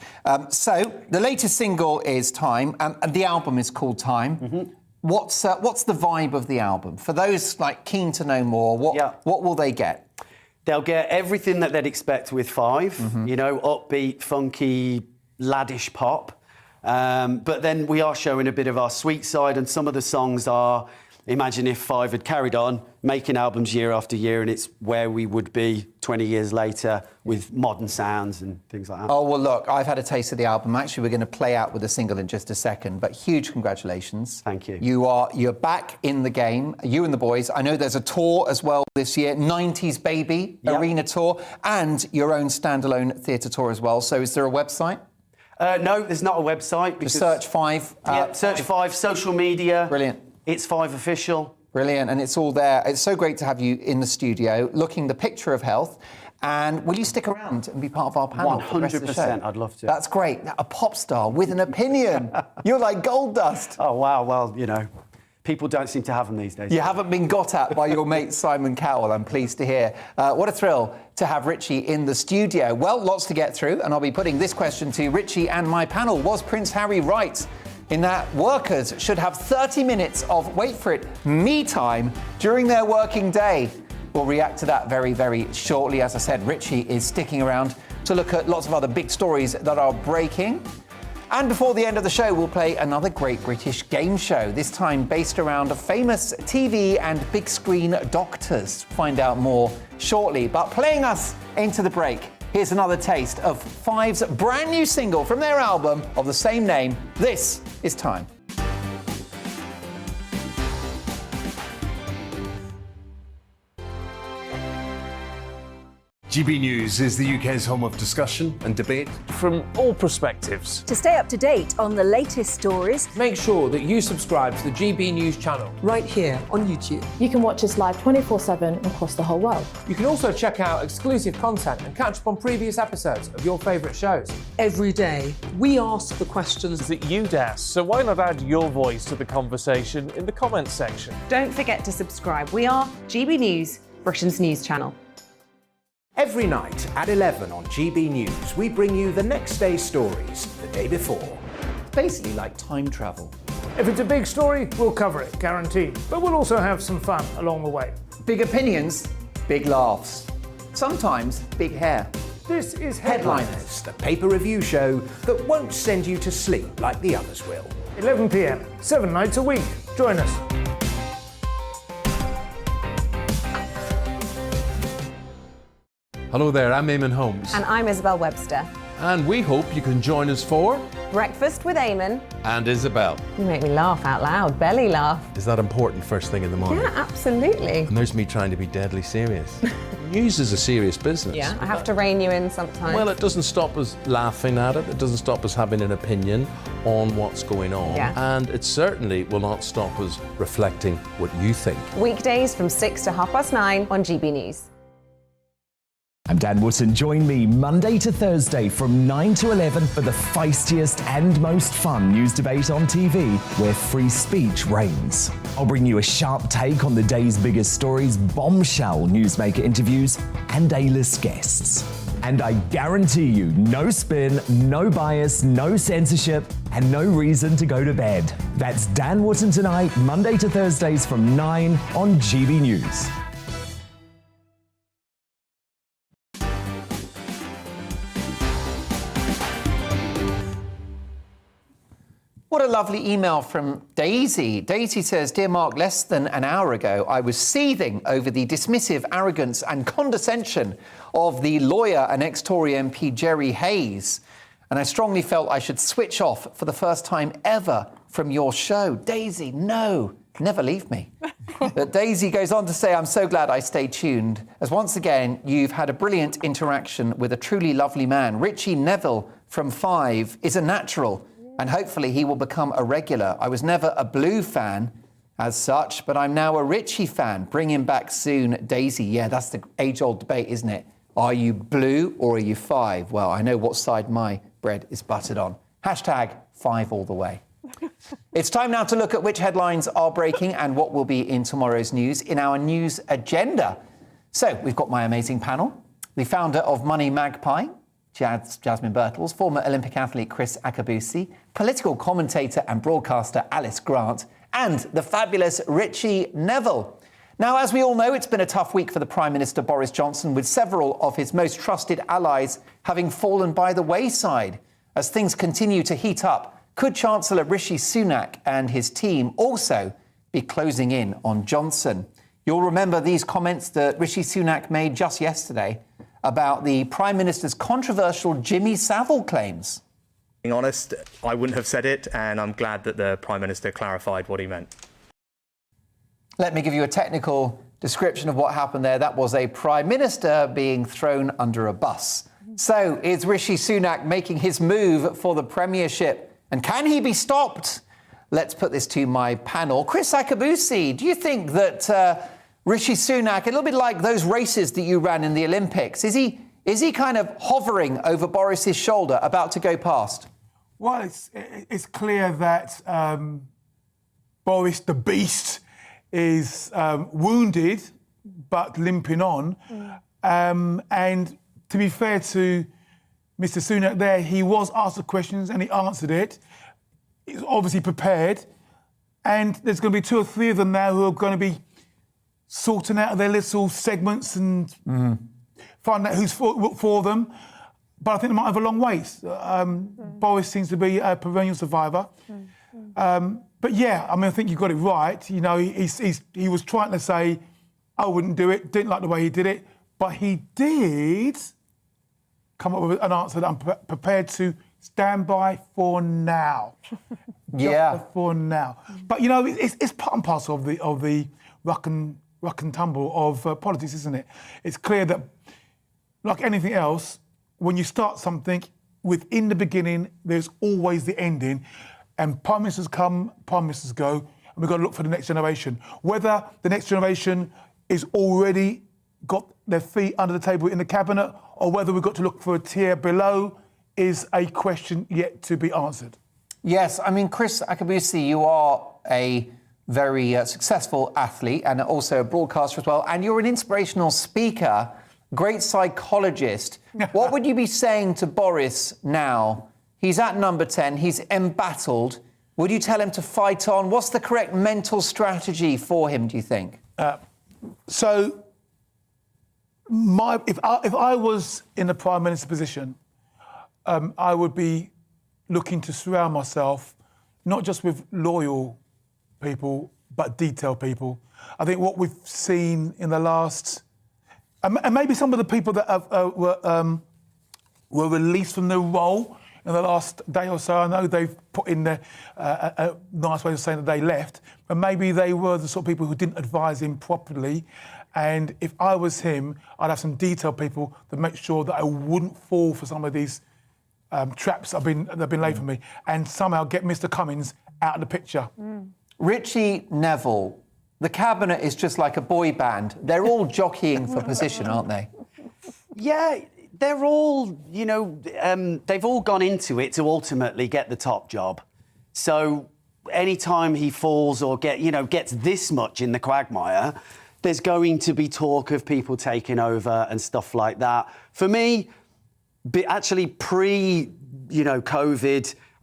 So the latest single is Time, and the album is called Time. Mm-hmm. What's the vibe of the album? For those keen to know more, what will they get? They'll get everything that they'd expect with Five. Mm-hmm. Upbeat, funky, laddish pop. But then we are showing a bit of our sweet side, and some of the songs are, imagine if Five had carried on making albums year after year, and it's where we would be 20 years later with modern sounds and things like that. Oh, well, look, I've had a taste of the album. Actually, we're going to play out with the single in just a second, but huge congratulations. Thank you. You're back in the game, you and the boys. I know there's a tour as well this year, 90s Baby Arena Tour, and your own standalone theatre tour as well. So is there a website? No, there's not a website. Just search Five. Search Five, social media. Brilliant. It's Five Official. Brilliant, and it's all there. It's so great to have you in the studio, looking the picture of health. And will you stick around and be part of our panel? 100%, I'd love to. That's great. A pop star with an opinion. You're like gold dust. Oh, wow. Well, people don't seem to have them these days. You haven't been got at by your mate Simon Cowell, I'm pleased to hear. What a thrill to have Richie in the studio. Well, lots to get through, and I'll be putting this question to Richie and my panel. Was Prince Harry right in that workers should have 30 minutes of, wait for it, me time during their working day? We'll react to that very, very shortly. As I said, Richie is sticking around to look at lots of other big stories that are breaking. And before the end of the show, we'll play another great British game show, this time based around famous TV and big screen doctors. Find out more shortly. But playing us into the break, here's another taste of Five's brand new single from their album of the same name. This is Time. GB News is the UK's home of discussion and debate from all perspectives. To stay up to date on the latest stories, make sure that you subscribe to the GB News channel right here on YouTube. You can watch us live 24/7 across the whole world. You can also check out exclusive content and catch up on previous episodes of your favourite shows. Every day, we ask the questions that you'd ask, so why not add your voice to the conversation in the comments section? Don't forget to subscribe. We are GB News, Britain's news channel. Every night at 11 on GB News, we bring you the next day's stories the day before. Basically like time travel. If it's a big story, we'll cover it, guaranteed. But we'll also have some fun along the way. Big opinions, big laughs. Sometimes big hair. This is Headliners, the paper review show that won't send you to sleep like the others will. 11 p.m, 7 nights a week. Join us. Hello there, I'm Eamon Holmes. And I'm Isabel Webster. And we hope you can join us for Breakfast with Eamon and Isabel. You make me laugh out loud, belly laugh. Is that important first thing in the morning? Yeah, absolutely. And there's me trying to be deadly serious. News is a serious business. Yeah, I have to rein you in sometimes. Well, it doesn't stop us laughing at it. It doesn't stop us having an opinion on what's going on. Yeah. And it certainly will not stop us reflecting what you think. Weekdays from 6 to 9:30 on GB News. I'm Dan Wootton. Join me Monday to Thursday from 9 to 11 for the feistiest and most fun news debate on TV, where free speech reigns. I'll bring you a sharp take on the day's biggest stories, bombshell newsmaker interviews, and A-list guests. And I guarantee you, no spin, no bias, no censorship, and no reason to go to bed. That's Dan Wootton tonight, Monday to Thursdays from 9 on GB News. What a lovely email from Daisy. Daisy says, "Dear Mark, less than an hour ago, I was seething over the dismissive arrogance and condescension of the lawyer and ex-Tory MP Jerry Hayes, and I strongly felt I should switch off for the first time ever from your show." Daisy, no, never leave me. But Daisy goes on to say, "I'm so glad I stayed tuned, as once again, you've had a brilliant interaction with a truly lovely man. Richie Neville from 5 is a natural, and hopefully he will become a regular. I was never a Blue fan as such, but I'm now a Richie fan. Bring him back soon, Daisy." Yeah, that's the age-old debate, isn't it? Are you Blue or are you 5? Well, I know what side my bread is buttered on. Hashtag 5 all the way. It's time now to look at which headlines are breaking and what will be in tomorrow's news in our news agenda. So we've got my amazing panel. The founder of Money Magpie, Jasmine Birtles, former Olympic athlete Chris Akabusi, political commentator and broadcaster Alice Grant, and the fabulous Richie Neville. Now, as we all know, it's been a tough week for the Prime Minister Boris Johnson, with several of his most trusted allies having fallen by the wayside. As things continue to heat up, could Chancellor Rishi Sunak and his team also be closing in on Johnson? You'll remember these comments that Rishi Sunak made just yesterday about the Prime Minister's controversial Jimmy Savile claims. Being honest, I wouldn't have said it, and I'm glad that the Prime Minister clarified what he meant. Let me give you a technical description of what happened there. That was a Prime Minister being thrown under a bus. So, is Rishi Sunak making his move for the Premiership? And can he be stopped? Let's put this to my panel. Chris Akabusi, do you think that Rishi Sunak, a little bit like those races that you ran in the Olympics, is he kind of hovering over Boris's shoulder, about to go past? Well, it's clear that Boris the Beast is wounded but limping on. And to be fair to Mr. Sunak there, he was asked the questions and he answered it. He's obviously prepared. And there's going to be 2 or 3 of them now who are going to be sorting out their little segments and finding out who's for them. But I think they might have a long wait. Boris seems to be a perennial survivor. But yeah, I mean, I think you got it right. You know, he was trying to say, I wouldn't do it, didn't like the way he did it. But he did come up with an answer that I'm prepared to stand by for now. Yeah. Just for now. But, you know, it's part and parcel of the ruck and tumble of politics, isn't it? It's clear that, like anything else, when you start something, within the beginning, there's always the ending. And Prime Ministers come, Prime Ministers go, and we've got to look for the next generation. Whether the next generation is already got their feet under the table in the cabinet, or whether we've got to look for a tier below, is a question yet to be answered. Yes, I mean, Chris Akabusi, you are a very successful athlete and also a broadcaster as well, and you're an inspirational speaker, great psychologist. What would you be saying to Boris now? He's at number 10, he's embattled. Would you tell him to fight on? What's the correct mental strategy for him, do you think? If I was in the Prime Minister position, I would be looking to surround myself not just with loyal people, but detailed people. I think what we've seen in the last... And maybe some of the people that were released from their role in the last day or so. I know they've put in a nice way of saying that they left, but maybe they were the sort of people who didn't advise him properly. And if I was him, I'd have some detailed people to make sure that I wouldn't fall for some of these traps that have been laid for me, and somehow get Mr. Cummings out of the picture. Richie Neville, the cabinet is just like a boy band. They're all jockeying for position, aren't they? Yeah, they're all, you know, they've all gone into it to ultimately get the top job. So anytime he falls or gets this much in the quagmire, there's going to be talk of people taking over and stuff like that. For me, actually pre-COVID,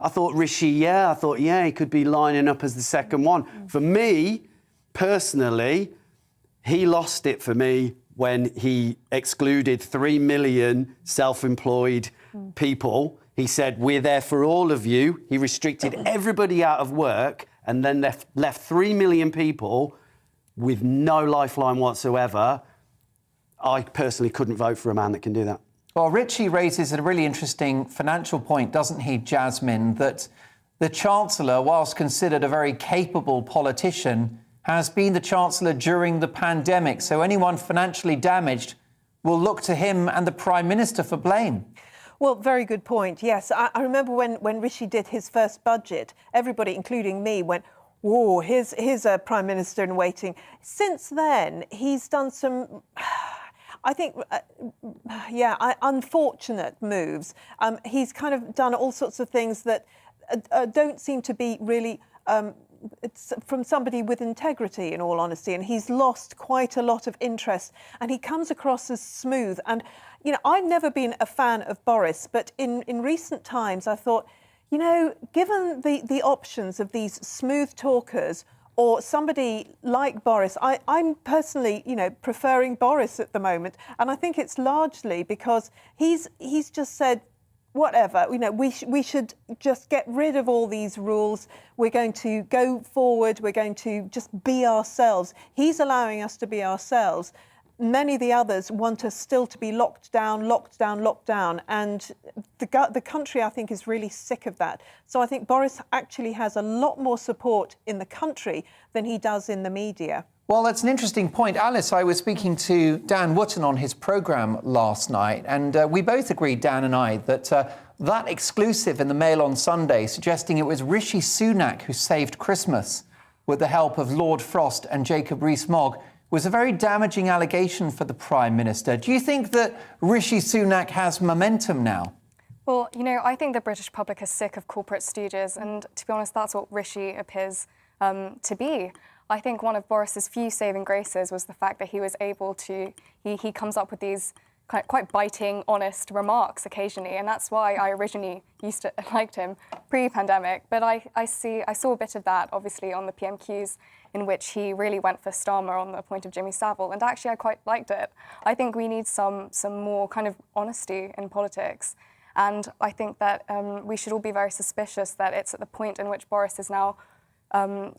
I thought Rishi, he could be lining up as the second one. For me, personally, he lost it for me when he excluded 3 million self-employed people. He said, we're there for all of you. He restricted everybody out of work and then left 3 million people with no lifeline whatsoever. I personally couldn't vote for a man that can do that. Well, Richie raises a really interesting financial point, doesn't he, Jasmine, that the Chancellor, whilst considered a very capable politician, has been the Chancellor during the pandemic. So anyone financially damaged will look to him and the Prime Minister for blame. Well, very good point. Yes, I remember when Rishi did his first budget, everybody, including me, went, whoa, here's a Prime Minister in waiting. Since then, he's done some, I think, unfortunate moves. He's kind of done all sorts of things that don't seem to be really it's from somebody with integrity, in all honesty, and he's lost quite a lot of interest, and he comes across as smooth. And, you know, I've never been a fan of Boris, but in recent times I thought, you know, given the options of these smooth talkers or somebody like Boris, I'm personally, you know, preferring Boris at the moment, and I think it's largely because he's just said, whatever, you know, we should just get rid of all these rules. We're going to go forward. We're going to just be ourselves. He's allowing us to be ourselves. Many of the others want us still to be locked down. And the country, I think, is really sick of that. So I think Boris actually has a lot more support in the country than he does in the media. Well, that's an interesting point. Alice, I was speaking to Dan Wootton on his programme last night, and we both agreed, Dan and I, that that exclusive in the Mail on Sunday suggesting it was Rishi Sunak who saved Christmas with the help of Lord Frost and Jacob Rees-Mogg was a very damaging allegation for the Prime Minister. Do you think that Rishi Sunak has momentum now? Well, you know, I think the British public is sick of corporate stooges, and to be honest, that's what Rishi appears to be. I think one of Boris's few saving graces was the fact that he was able to, he comes up with these quite biting, honest remarks occasionally, and that's why I originally liked him pre-pandemic. But I saw a bit of that, obviously, on the PMQs, in which he really went for Starmer on the point of Jimmy Savile, and actually I quite liked it. I think we need some more kind of honesty in politics, and I think that we should all be very suspicious that it's at the point in which Boris is now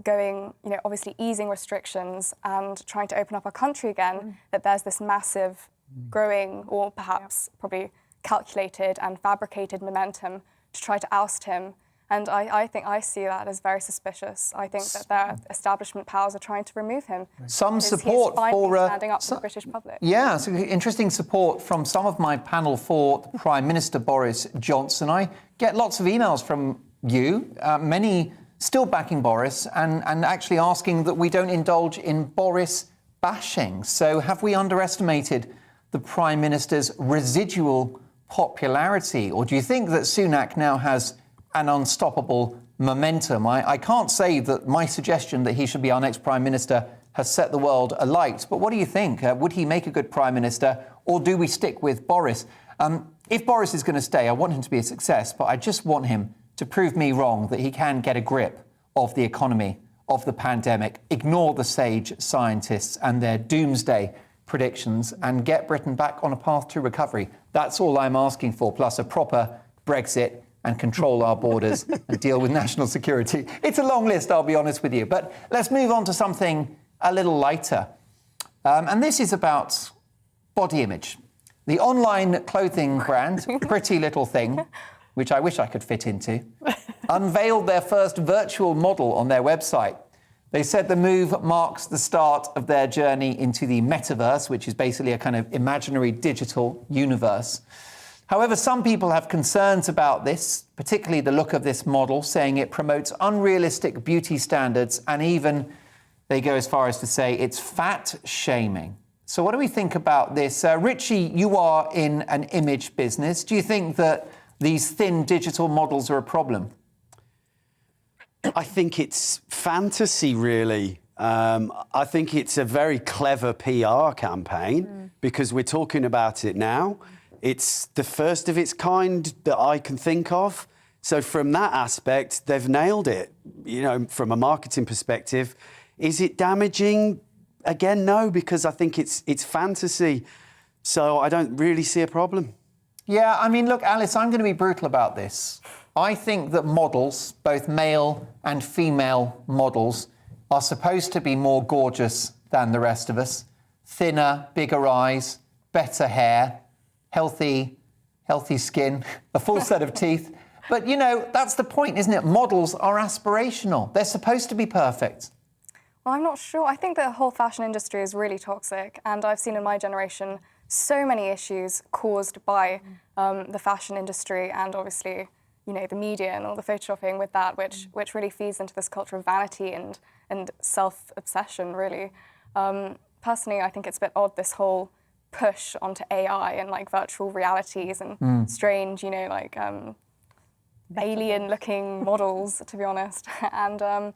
going, you know, obviously easing restrictions and trying to open up our country again, that there's this massive growing, or perhaps probably calculated and fabricated momentum to try to oust him. And I think I see that as very suspicious. I think that their establishment powers are trying to remove him. Some support for standing up for the British public. Yeah, so interesting support from some of my panel for the Prime Minister Boris Johnson. I get lots of emails from you, many still backing Boris and actually asking that we don't indulge in Boris bashing. So have we underestimated the Prime Minister's residual popularity? Or do you think that Sunak now has an unstoppable momentum? I can't say that my suggestion that he should be our next Prime Minister has set the world alight, but what do you think? Would he make a good Prime Minister, or do we stick with Boris? If Boris is going to stay, I want him to be a success, but I just want him to prove me wrong, that he can get a grip of the economy, of the pandemic, ignore the sage scientists and their doomsday predictions, and get Britain back on a path to recovery. That's all I'm asking for, plus a proper Brexit and control our borders and deal with national security. It's a long list, I'll be honest with you. But let's move on to something a little lighter. And this is about body image. The online clothing brand, Pretty Little Thing, which I wish I could fit into, unveiled their first virtual model on their website. They said the move marks the start of their journey into the metaverse, which is basically a kind of imaginary digital universe. However, some people have concerns about this, particularly the look of this model, saying it promotes unrealistic beauty standards, and even they go as far as to say it's fat shaming. So what do we think about this? Richie, you are in an image business. Do you think that these thin digital models are a problem? I think it's fantasy, really. I think it's a very clever PR campaign because we're talking about it now. It's the first of its kind that I can think of. So from that aspect, they've nailed it. You know, from a marketing perspective, is it damaging? Again, no, because I think it's fantasy. So I don't really see a problem. Yeah, I mean, look, Alice, I'm going to be brutal about this. I think that models, both male and female models, are supposed to be more gorgeous than the rest of us. Thinner, bigger eyes, better hair, healthy skin, a full set of teeth. But, you know, that's the point, isn't it? Models are aspirational. They're supposed to be perfect. Well, I'm not sure. I think the whole fashion industry is really toxic, and I've seen in my generation so many issues caused by the fashion industry and obviously, you know, the media and all the photoshopping with that, which really feeds into this culture of vanity and self-obsession, really. Personally, I think it's a bit odd, this whole push onto AI and like virtual realities and strange, you know, like alien-looking models, to be honest. And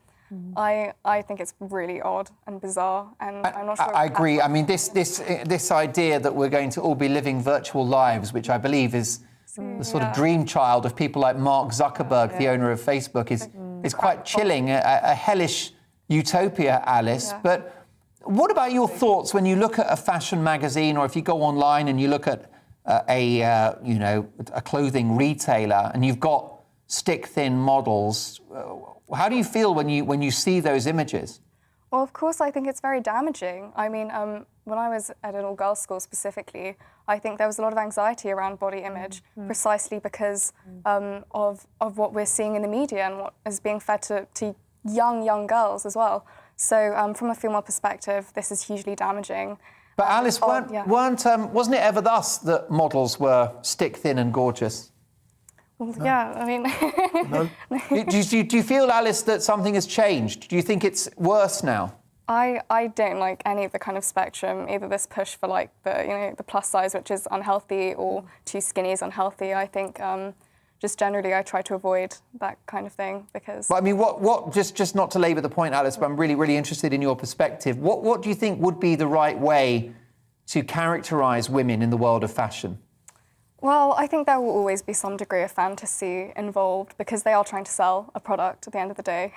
I think it's really odd and bizarre, and I'm not sure. I agree. I mean, this idea that we're going to all be living virtual lives, which I believe is the sort of dream child of people like Mark Zuckerberg, the owner of Facebook, is quite chilling, a hellish utopia, Alice. Yeah. But what about your thoughts when you look at a fashion magazine, or if you go online and you look at a clothing retailer, and you've got stick-thin models? How do you feel when you see those images? Well, of course, I think it's very damaging. I mean, when I was at an all-girls school specifically, I think there was a lot of anxiety around body image, precisely because of what we're seeing in the media and what is being fed to young girls as well. So from a female perspective, this is hugely damaging. But Alice, wasn't it ever thus that models were stick-thin and gorgeous? Well, no. Yeah, I mean... No. Do you feel, Alice, that something has changed? Do you think it's worse now? I don't like any of the kind of spectrum, either this push for like the plus size, which is unhealthy, or too skinny is unhealthy. I think just generally I try to avoid that kind of thing because... But I mean, just not to labour the point, Alice, but I'm really, really interested in your perspective. What do you think would be the right way to characterise women in the world of fashion? Well, I think there will always be some degree of fantasy involved because they are trying to sell a product at the end of the day.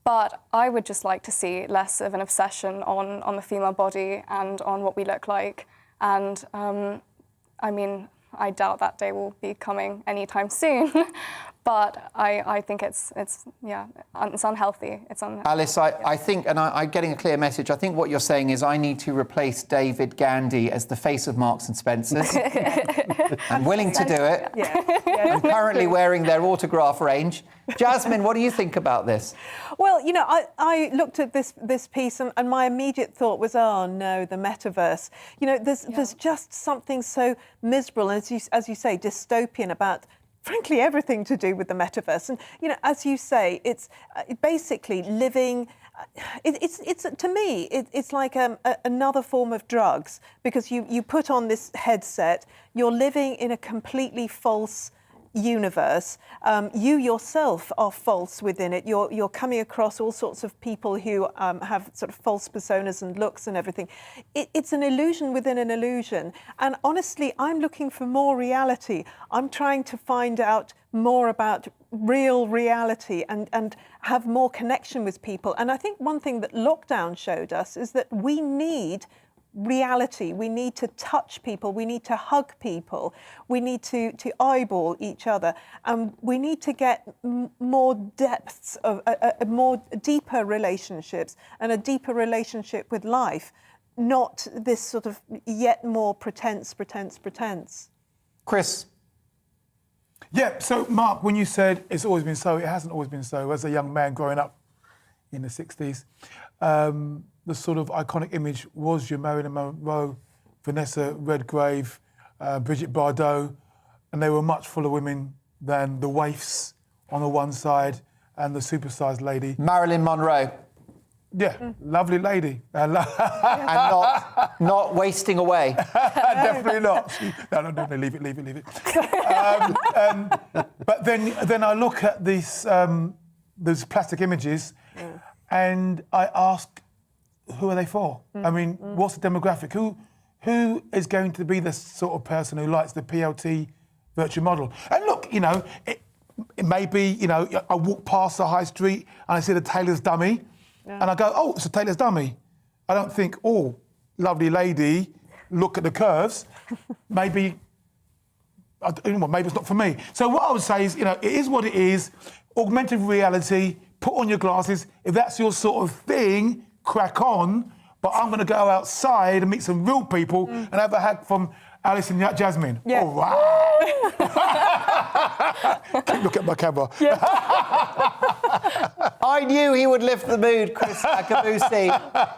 But I would just like to see less of an obsession on the female body and on what we look like. And I mean, I doubt that day will be coming anytime soon. But I think it's unhealthy. It's unhealthy. Alice, I think, and I'm getting a clear message, I think what you're saying is I need to replace David Gandy as the face of Marks and Spencer's. I'm willing to do it. Yeah. I'm currently wearing their autograph range. Jasmine, what do you think about this? Well, you know, I looked at this piece and my immediate thought was, oh no, the metaverse. You know, there's just something so miserable, as you say, dystopian about, frankly, everything to do with the metaverse. And, you know, as you say, it's basically living... It's to me, it's like another form of drugs, because you put on this headset, you're living in a completely false universe. You yourself are false within it. You're coming across all sorts of people who have sort of false personas and looks and everything. It's an illusion within an illusion. And honestly, I'm looking for more reality. I'm trying to find out more about real reality and have more connection with people. And I think one thing that lockdown showed us is that we need reality. We need to touch people. We need to hug people. We need to eyeball each other. We need to get more depths of more deeper relationships and a deeper relationship with life. not this sort of yet more pretense. Chris? Yeah, so Mark, when you said it's always been so, it hasn't always been so. As a young man growing up in the 60s, the sort of iconic image was your Marilyn Monroe, Vanessa Redgrave, Brigitte Bardot, and they were much fuller women than the waifs on the one side and the supersized lady. Marilyn Monroe. Yeah, lovely lady. And not wasting away. Definitely not. No, leave it. But then I look at these plastic images and I ask, who are they for? I mean, what's the demographic? Who is going to be the sort of person who likes the PLT virtual model? And look, you know, it may be, you know, I walk past the high street and I see the tailor's dummy. And I go, oh, it's a tailor's dummy. I don't think, oh, lovely lady, look at the curves. Maybe it's not for me. So what I would say is, you know, it is what it is. Augmented reality, put on your glasses. If that's your sort of thing, crack on. But I'm going to go outside and meet some real people and have a hug from Alice and Jasmine. Yeah. All right. Keep looking at my camera. Yeah. I knew he would lift the mood, Chris Akabusi,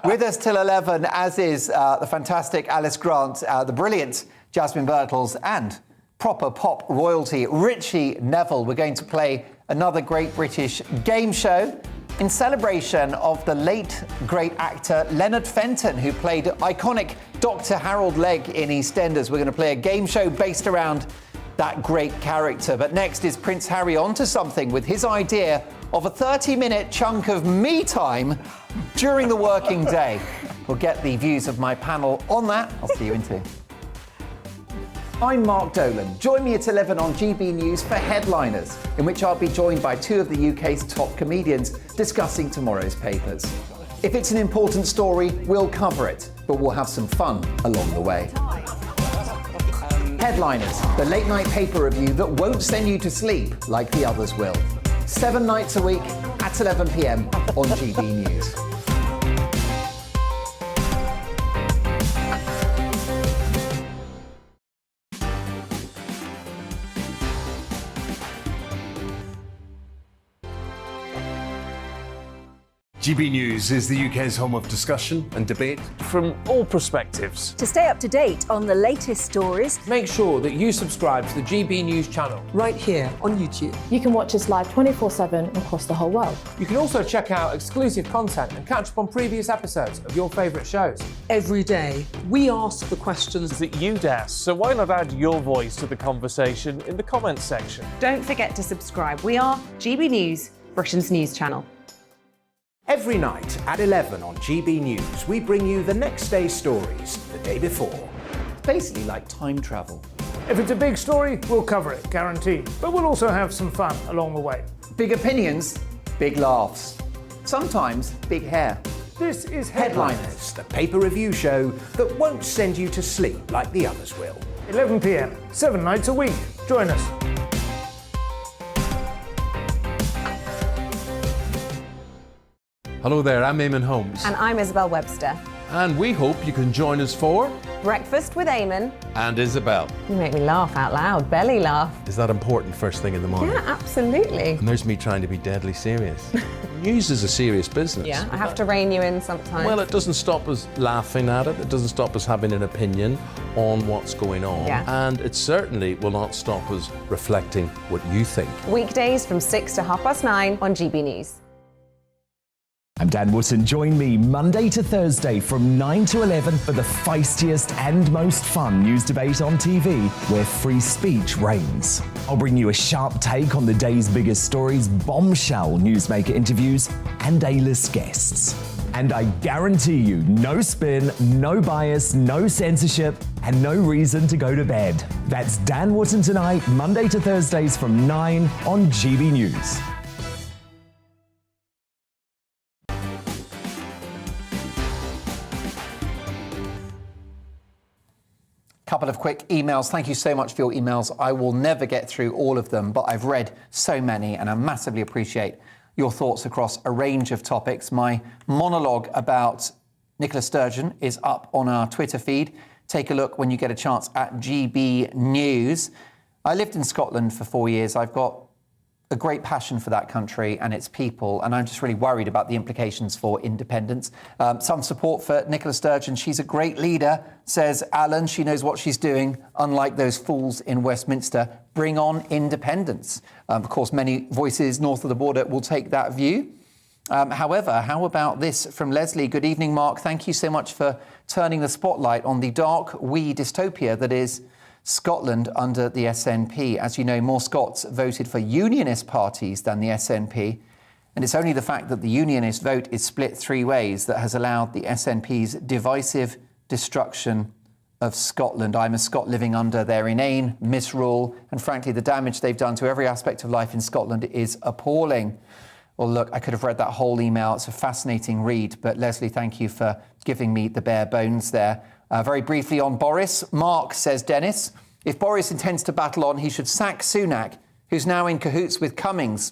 with us till 11, as is the fantastic Alice Grant, the brilliant Jasmine Birtles, and proper pop royalty Richie Neville. We're going to play another great British game show in celebration of the late great actor Leonard Fenton, who played iconic Dr. Harold Legg in EastEnders. We're going to play a game show based around that great character. But next is Prince Harry onto something with his idea of a 30-minute chunk of me time during the working day. We'll get the views of my panel on that. I'll see you in 2. I'm Mark Dolan. Join me at 11 on GB News for Headliners, in which I'll be joined by 2 of the UK's top comedians discussing tomorrow's papers. If it's an important story, we'll cover it, but we'll have some fun along the way. Headliners, the late-night paper review that won't send you to sleep like the others will. 7 nights a week at 11 p.m. on GB News. GB News is the UK's home of discussion and debate. From all perspectives. To stay up to date on the latest stories, Make sure that you subscribe to the GB News channel. right here on YouTube. You can watch us live 24/7 across the whole world. You can also check out exclusive content and catch up on previous episodes of your favourite shows. Every day, we ask the questions That you'd ask, so why not add your voice to the conversation in the comments section? Don't forget to subscribe. We are GB News, Britain's news channel. Every night at 11 on GB News, we bring you the next day's stories the day before. Basically like time travel. If it's a big story, we'll cover it, guaranteed. But we'll also have some fun along the way. Big opinions, big laughs. Sometimes big hair. This is Headliners, the paper review show that won't send you to sleep like the others will. 11 p.m, 7 nights a week. Join us. Hello there, I'm Eamon Holmes. And I'm Isabel Webster. And we hope you can join us for Breakfast with Eamon. And Isabel. You make me laugh out loud, belly laugh. Is that important first thing in the morning? Yeah, absolutely. And there's me trying to be deadly serious. News is a serious business. Yeah, I have to rein you in sometimes. Well, it doesn't stop us laughing at it. It doesn't stop us having an opinion on what's going on. Yeah. And it certainly will not stop us reflecting what you think. Weekdays from 6 to 9:30 on GB News. I'm Dan Wootton. Join me Monday to Thursday from 9 to 11 for the feistiest and most fun news debate on TV, where free speech reigns. I'll bring you a sharp take on the day's biggest stories, bombshell newsmaker interviews, and A-list guests. And I guarantee you, no spin, no bias, no censorship, and no reason to go to bed. That's Dan Wootton Tonight, Monday to Thursdays from 9 on GB News. Couple of quick emails. Thank you so much for your emails. I will never get through all of them, but I've read so many and I massively appreciate your thoughts across a range of topics. My monologue about Nicola Sturgeon is up on our Twitter feed. Take a look when you get a chance at GB News. I lived in Scotland for 4 years. I've got a great passion for that country and its people, and I'm just really worried about the implications for independence. Some support for Nicola Sturgeon. She's a great leader, says Alan. She knows what she's doing, unlike those fools in Westminster. Bring on independence. Of course, many voices north of the border will take that view. However, how about this from Leslie? Good evening, Mark. Thank you so much for turning the spotlight on the dark, wee dystopia that is Scotland under the SNP. As you know, more Scots voted for unionist parties than the SNP. And it's only the fact that the unionist vote is split three ways that has allowed the SNP's divisive destruction of Scotland. I'm a Scot living under their inane misrule. And frankly, the damage they've done to every aspect of life in Scotland is appalling. Well, look, I could have read that whole email. It's a fascinating read. But Leslie, thank you for giving me the bare bones there. Very briefly on Boris. Mark, says Dennis, if Boris intends to battle on, he should sack Sunak, who's now in cahoots with Cummings,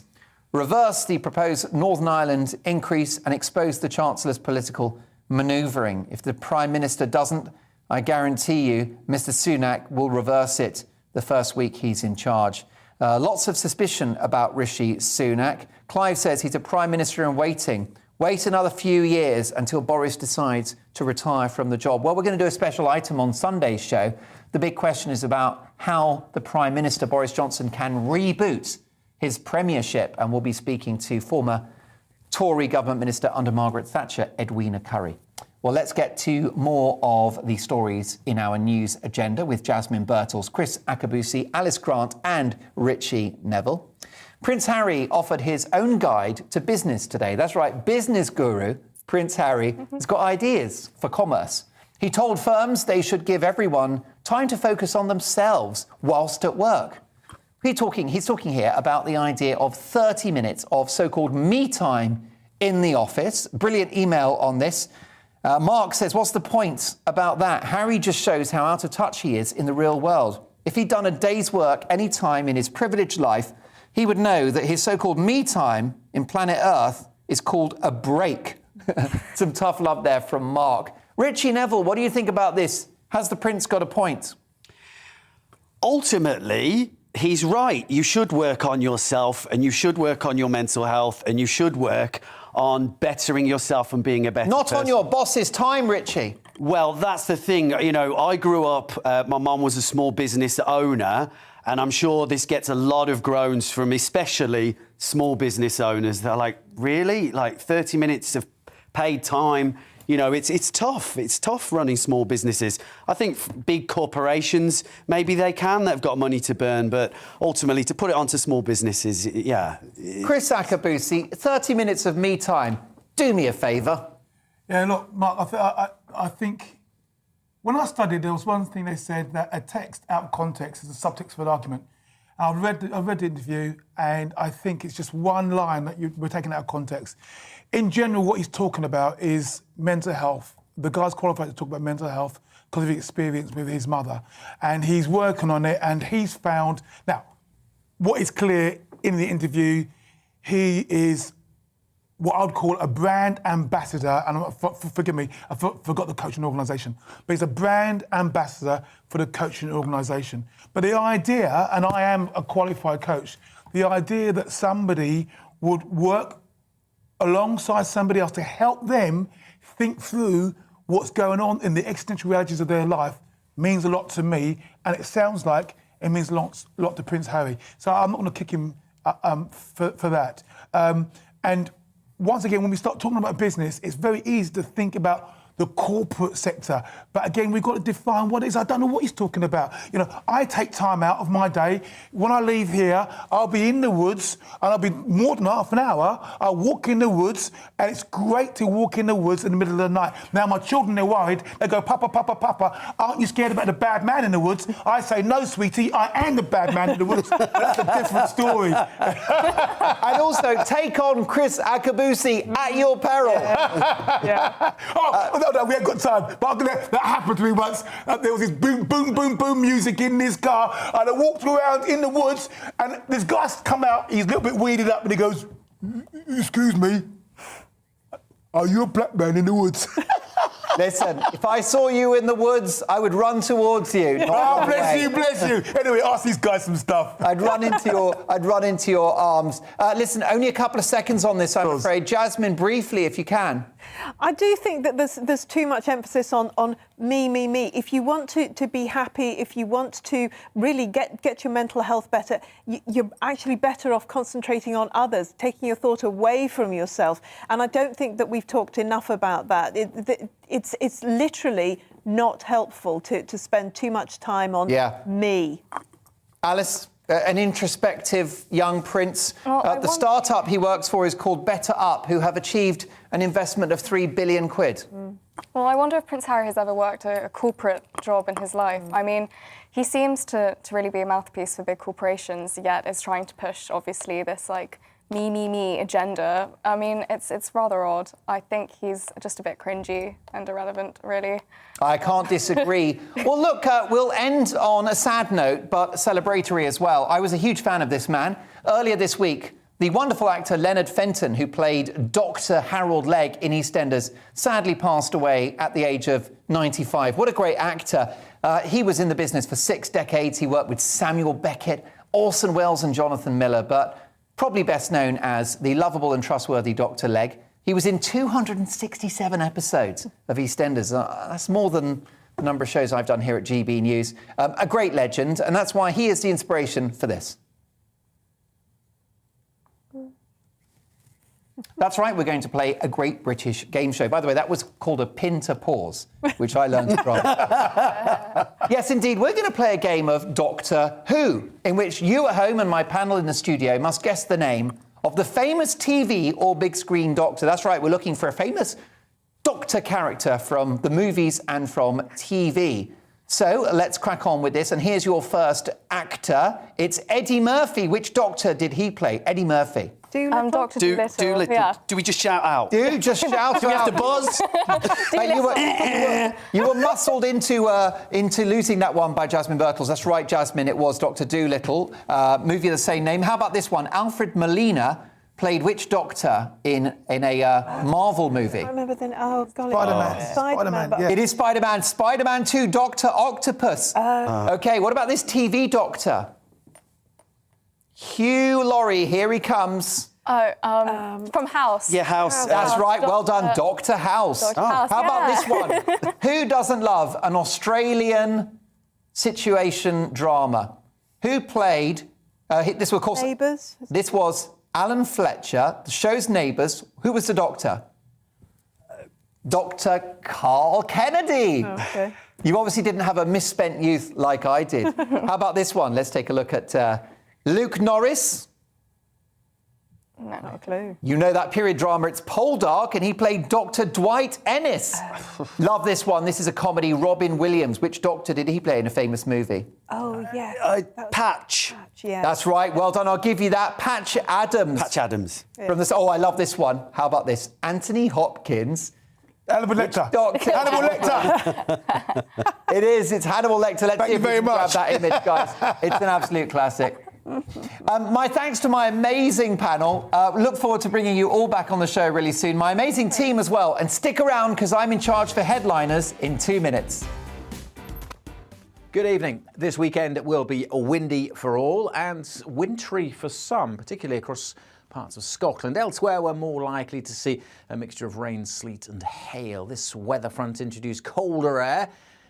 reverse the proposed Northern Ireland increase and expose the Chancellor's political manoeuvring. If the Prime Minister doesn't, I guarantee you Mr Sunak will reverse it the first week he's in charge. Lots of suspicion about Rishi Sunak. Clive says he's a Prime Minister in waiting. Wait another few years until Boris decides to retire from the job. Well, we're going to do a special item on Sunday's show. The big question is about how the Prime Minister, Boris Johnson, can reboot his premiership. And we'll be speaking to former Tory government minister under Margaret Thatcher, Edwina Currie. Well, let's get to more of the stories in our news agenda with Jasmine Birtles, Chris Akabusi, Alice Grant and Richie Neville. Prince Harry offered his own guide to business today. That's right, business guru Prince Harry has got ideas for commerce. He told firms they should give everyone time to focus on themselves whilst at work. He's talking here about the idea of 30 minutes of so-called me time in the office. Brilliant email on this. Mark says, what's the point about that? Harry just shows how out of touch he is in the real world. If he'd done a day's work any time in his privileged life, he would know that his so-called me time in planet Earth is called a break. Some tough love there from Mark. Richie Neville, what do you think about this? Has the Prince got a point? Ultimately, he's right. You should work on yourself and you should work on your mental health and you should work on bettering yourself and being a better person. Not on your boss's time, Richie. Well, that's the thing. You know, I grew up, my mum was a small business owner, and I'm sure this gets a lot of groans from especially small business owners. They're like, really? Like 30 minutes of paid time? You know, it's tough. It's tough running small businesses. I think big corporations, maybe they can. They've got money to burn. But ultimately, to put it onto small businesses, yeah. Chris Akabusi, 30 minutes of me time. Do me a favour. Yeah, look, Mark, I think when I studied, there was one thing they said that a text out of context is a subtext of an argument. I read the interview, and I think it's just one line that we're taking out of context. In general, what he's talking about is mental health. The guy's qualified to talk about mental health because of his experience with his mother. And he's working on it, and he's found... Now, what is clear in the interview, he is what I would call a brand ambassador, and forgive me, I forgot the coaching organisation, but he's a brand ambassador for the coaching organisation. But the idea, and I am a qualified coach, the idea that somebody would work alongside somebody else to help them think through what's going on in the existential realities of their life means a lot to me, and it sounds like it means a lot to Prince Harry. So I'm not going to kick him for that. And once again, when we start talking about business, it's very easy to think about the corporate sector. But again, we've got to define what it is. I don't know what he's talking about. You know, I take time out of my day. When I leave here, I'll be in the woods, and I'll be more than half an hour. I'll walk in the woods, and it's great to walk in the woods in the middle of the night. Now, my children, they're worried. They go, Papa, Papa, Papa, aren't you scared about the bad man in the woods? I say, no, sweetie, I am the bad man in the woods. That's a different story. And also, take on Chris Akabusi at your peril. Yeah. No, we haven't got time. But that happened to me once. There was this boom, boom, boom, boom music in this car, and I walked around in the woods, and this guy's come out. He's a little bit weirded up, and he goes, "Excuse me, are you a black man in the woods?" Listen, if I saw you in the woods, I would run towards you. Oh, bless you. Anyway, ask these guys some stuff. I'd run into your arms. Listen, only a couple of seconds on this, I'm afraid. Jasmine, briefly, if you can. I do think that there's too much emphasis on me. If you want to be happy, if you want to really get your mental health better, you're actually better off concentrating on others, taking your thought away from yourself. And I don't think that we've talked enough about that. It's literally not helpful to spend too much time on me. Alice? An introspective young prince. Well, the startup he works for is called Better Up, who have achieved an investment of £3 billion. Well, I wonder if Prince Harry has ever worked a corporate job in his life. I mean, he seems to really be a mouthpiece for big corporations, yet is trying to push, obviously, this, like, me agenda. I mean, it's rather odd. I think he's just a bit cringy and irrelevant, really. I can't disagree. Well, look, we'll end on a sad note, but celebratory as well. I was a huge fan of this man. Earlier this week, the wonderful actor Leonard Fenton, who played Dr. Harold Legg in EastEnders, sadly passed away at the age of 95. What a great actor. He was in the business for 6 decades. He worked with Samuel Beckett, Orson Welles and Jonathan Miller, but probably best known as the lovable and trustworthy Dr. Legg. He was in 267 episodes of EastEnders. That's more than the number of shows I've done here at GB News. A great legend, and that's why he is the inspiration for this. That's right, we're going to play a great British game show. By the way, that was called a pin to pause, which I learned from. Yes, indeed, we're going to play a game of Doctor Who, in which you at home and my panel in the studio must guess the name of the famous TV or big screen doctor. That's right, we're looking for a famous doctor character from the movies and from TV. So let's crack on with this, and here's your first actor. It's Eddie Murphy. Which doctor did he play? Eddie Murphy. Dr. Doolittle. Yeah. Do we just shout out? Just shout out. Do we have to buzz? You were muscled into losing that one by Jasmine Birtles. That's right, Jasmine. It was Dr. Doolittle. Movie of the same name. How about this one? Alfred Molina played which doctor in a Marvel movie? I remember then. Oh, golly. Spider-Man. Yeah. It is Spider-Man. Spider-Man 2, Dr. Octopus. OK, what about this TV doctor? Hugh Laurie, here he comes. From House. Yeah, House. That's right, well done, Dr. House. Dr. House, How about this one? Who doesn't love an Australian situation drama? Who played, this was, of course, Neighbours? This was Alan Fletcher, the show's Neighbours. Who was the doctor? Dr. Carl Kennedy. Okay. You obviously didn't have a misspent youth like I did. How about this one? Let's take a look at Luke Norris. No clue. You know that period drama, it's Poldark, and he played Dr. Dwight Ennis. Love this one. This is a comedy. Robin Williams. Which doctor did he play in a famous movie? Oh, yeah. Patch. Yeah. That's right. Well done. I'll give you that. Patch Adams. Patch Adams. From this. Oh, I love this one. How about this? Anthony Hopkins. Hannibal Lecter. Doctor. Hannibal Lecter. It is. It's Hannibal Lecter. Let's Thank see you if we very can grab much. that image, guys. It's an absolute classic. My thanks to my amazing panel. Look forward to bringing you all back on the show really soon. My amazing team as well. And stick around because I'm in charge for headliners in 2 minutes. Good evening. This weekend will be windy for all and wintry for some, particularly across parts of Scotland. Elsewhere, we're more likely to see a mixture of rain, sleet and hail. This weather front introduced colder air.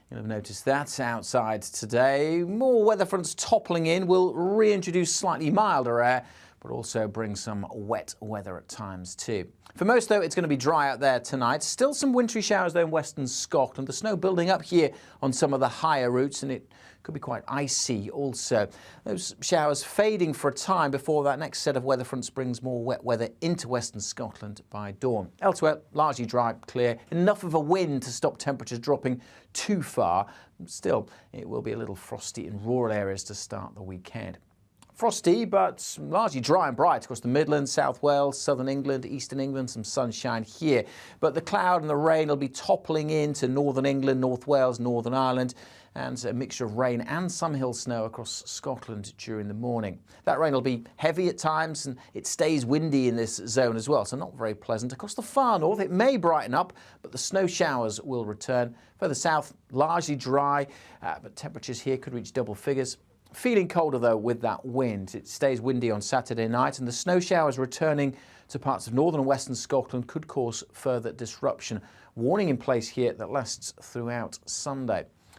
You'll have noticed that outside today. More weather fronts toppling in will reintroduce slightly milder air, but also bring some wet weather at times too. For most, though, it's going to be dry out there tonight. Still some wintry showers, though, in western Scotland. The snow building up here on some of the higher routes, and it could be quite icy also. Those showers fading for a time before that next set of weather fronts brings more wet weather into western Scotland by dawn. Elsewhere, largely dry, clear, enough of a wind to stop temperatures dropping too far. Still, it will be a little frosty in rural areas to start the weekend. Frosty, but largely dry and bright across the Midlands, South Wales, southern England, eastern England, some sunshine here. But the cloud and the rain will be toppling into northern England, North Wales, Northern Ireland, and a mixture of rain and some hill snow across Scotland during the morning. That rain will be heavy at times, and it stays windy in this zone as well, so not very pleasant. Across the far north, it may brighten up, but the snow showers will return. Further south, largely dry, but temperatures here could reach double figures. Feeling colder, though, with that wind. It stays windy on Saturday night, and the snow showers returning to parts of northern and western Scotland could cause further disruption. Warning in place here that lasts throughout Sunday.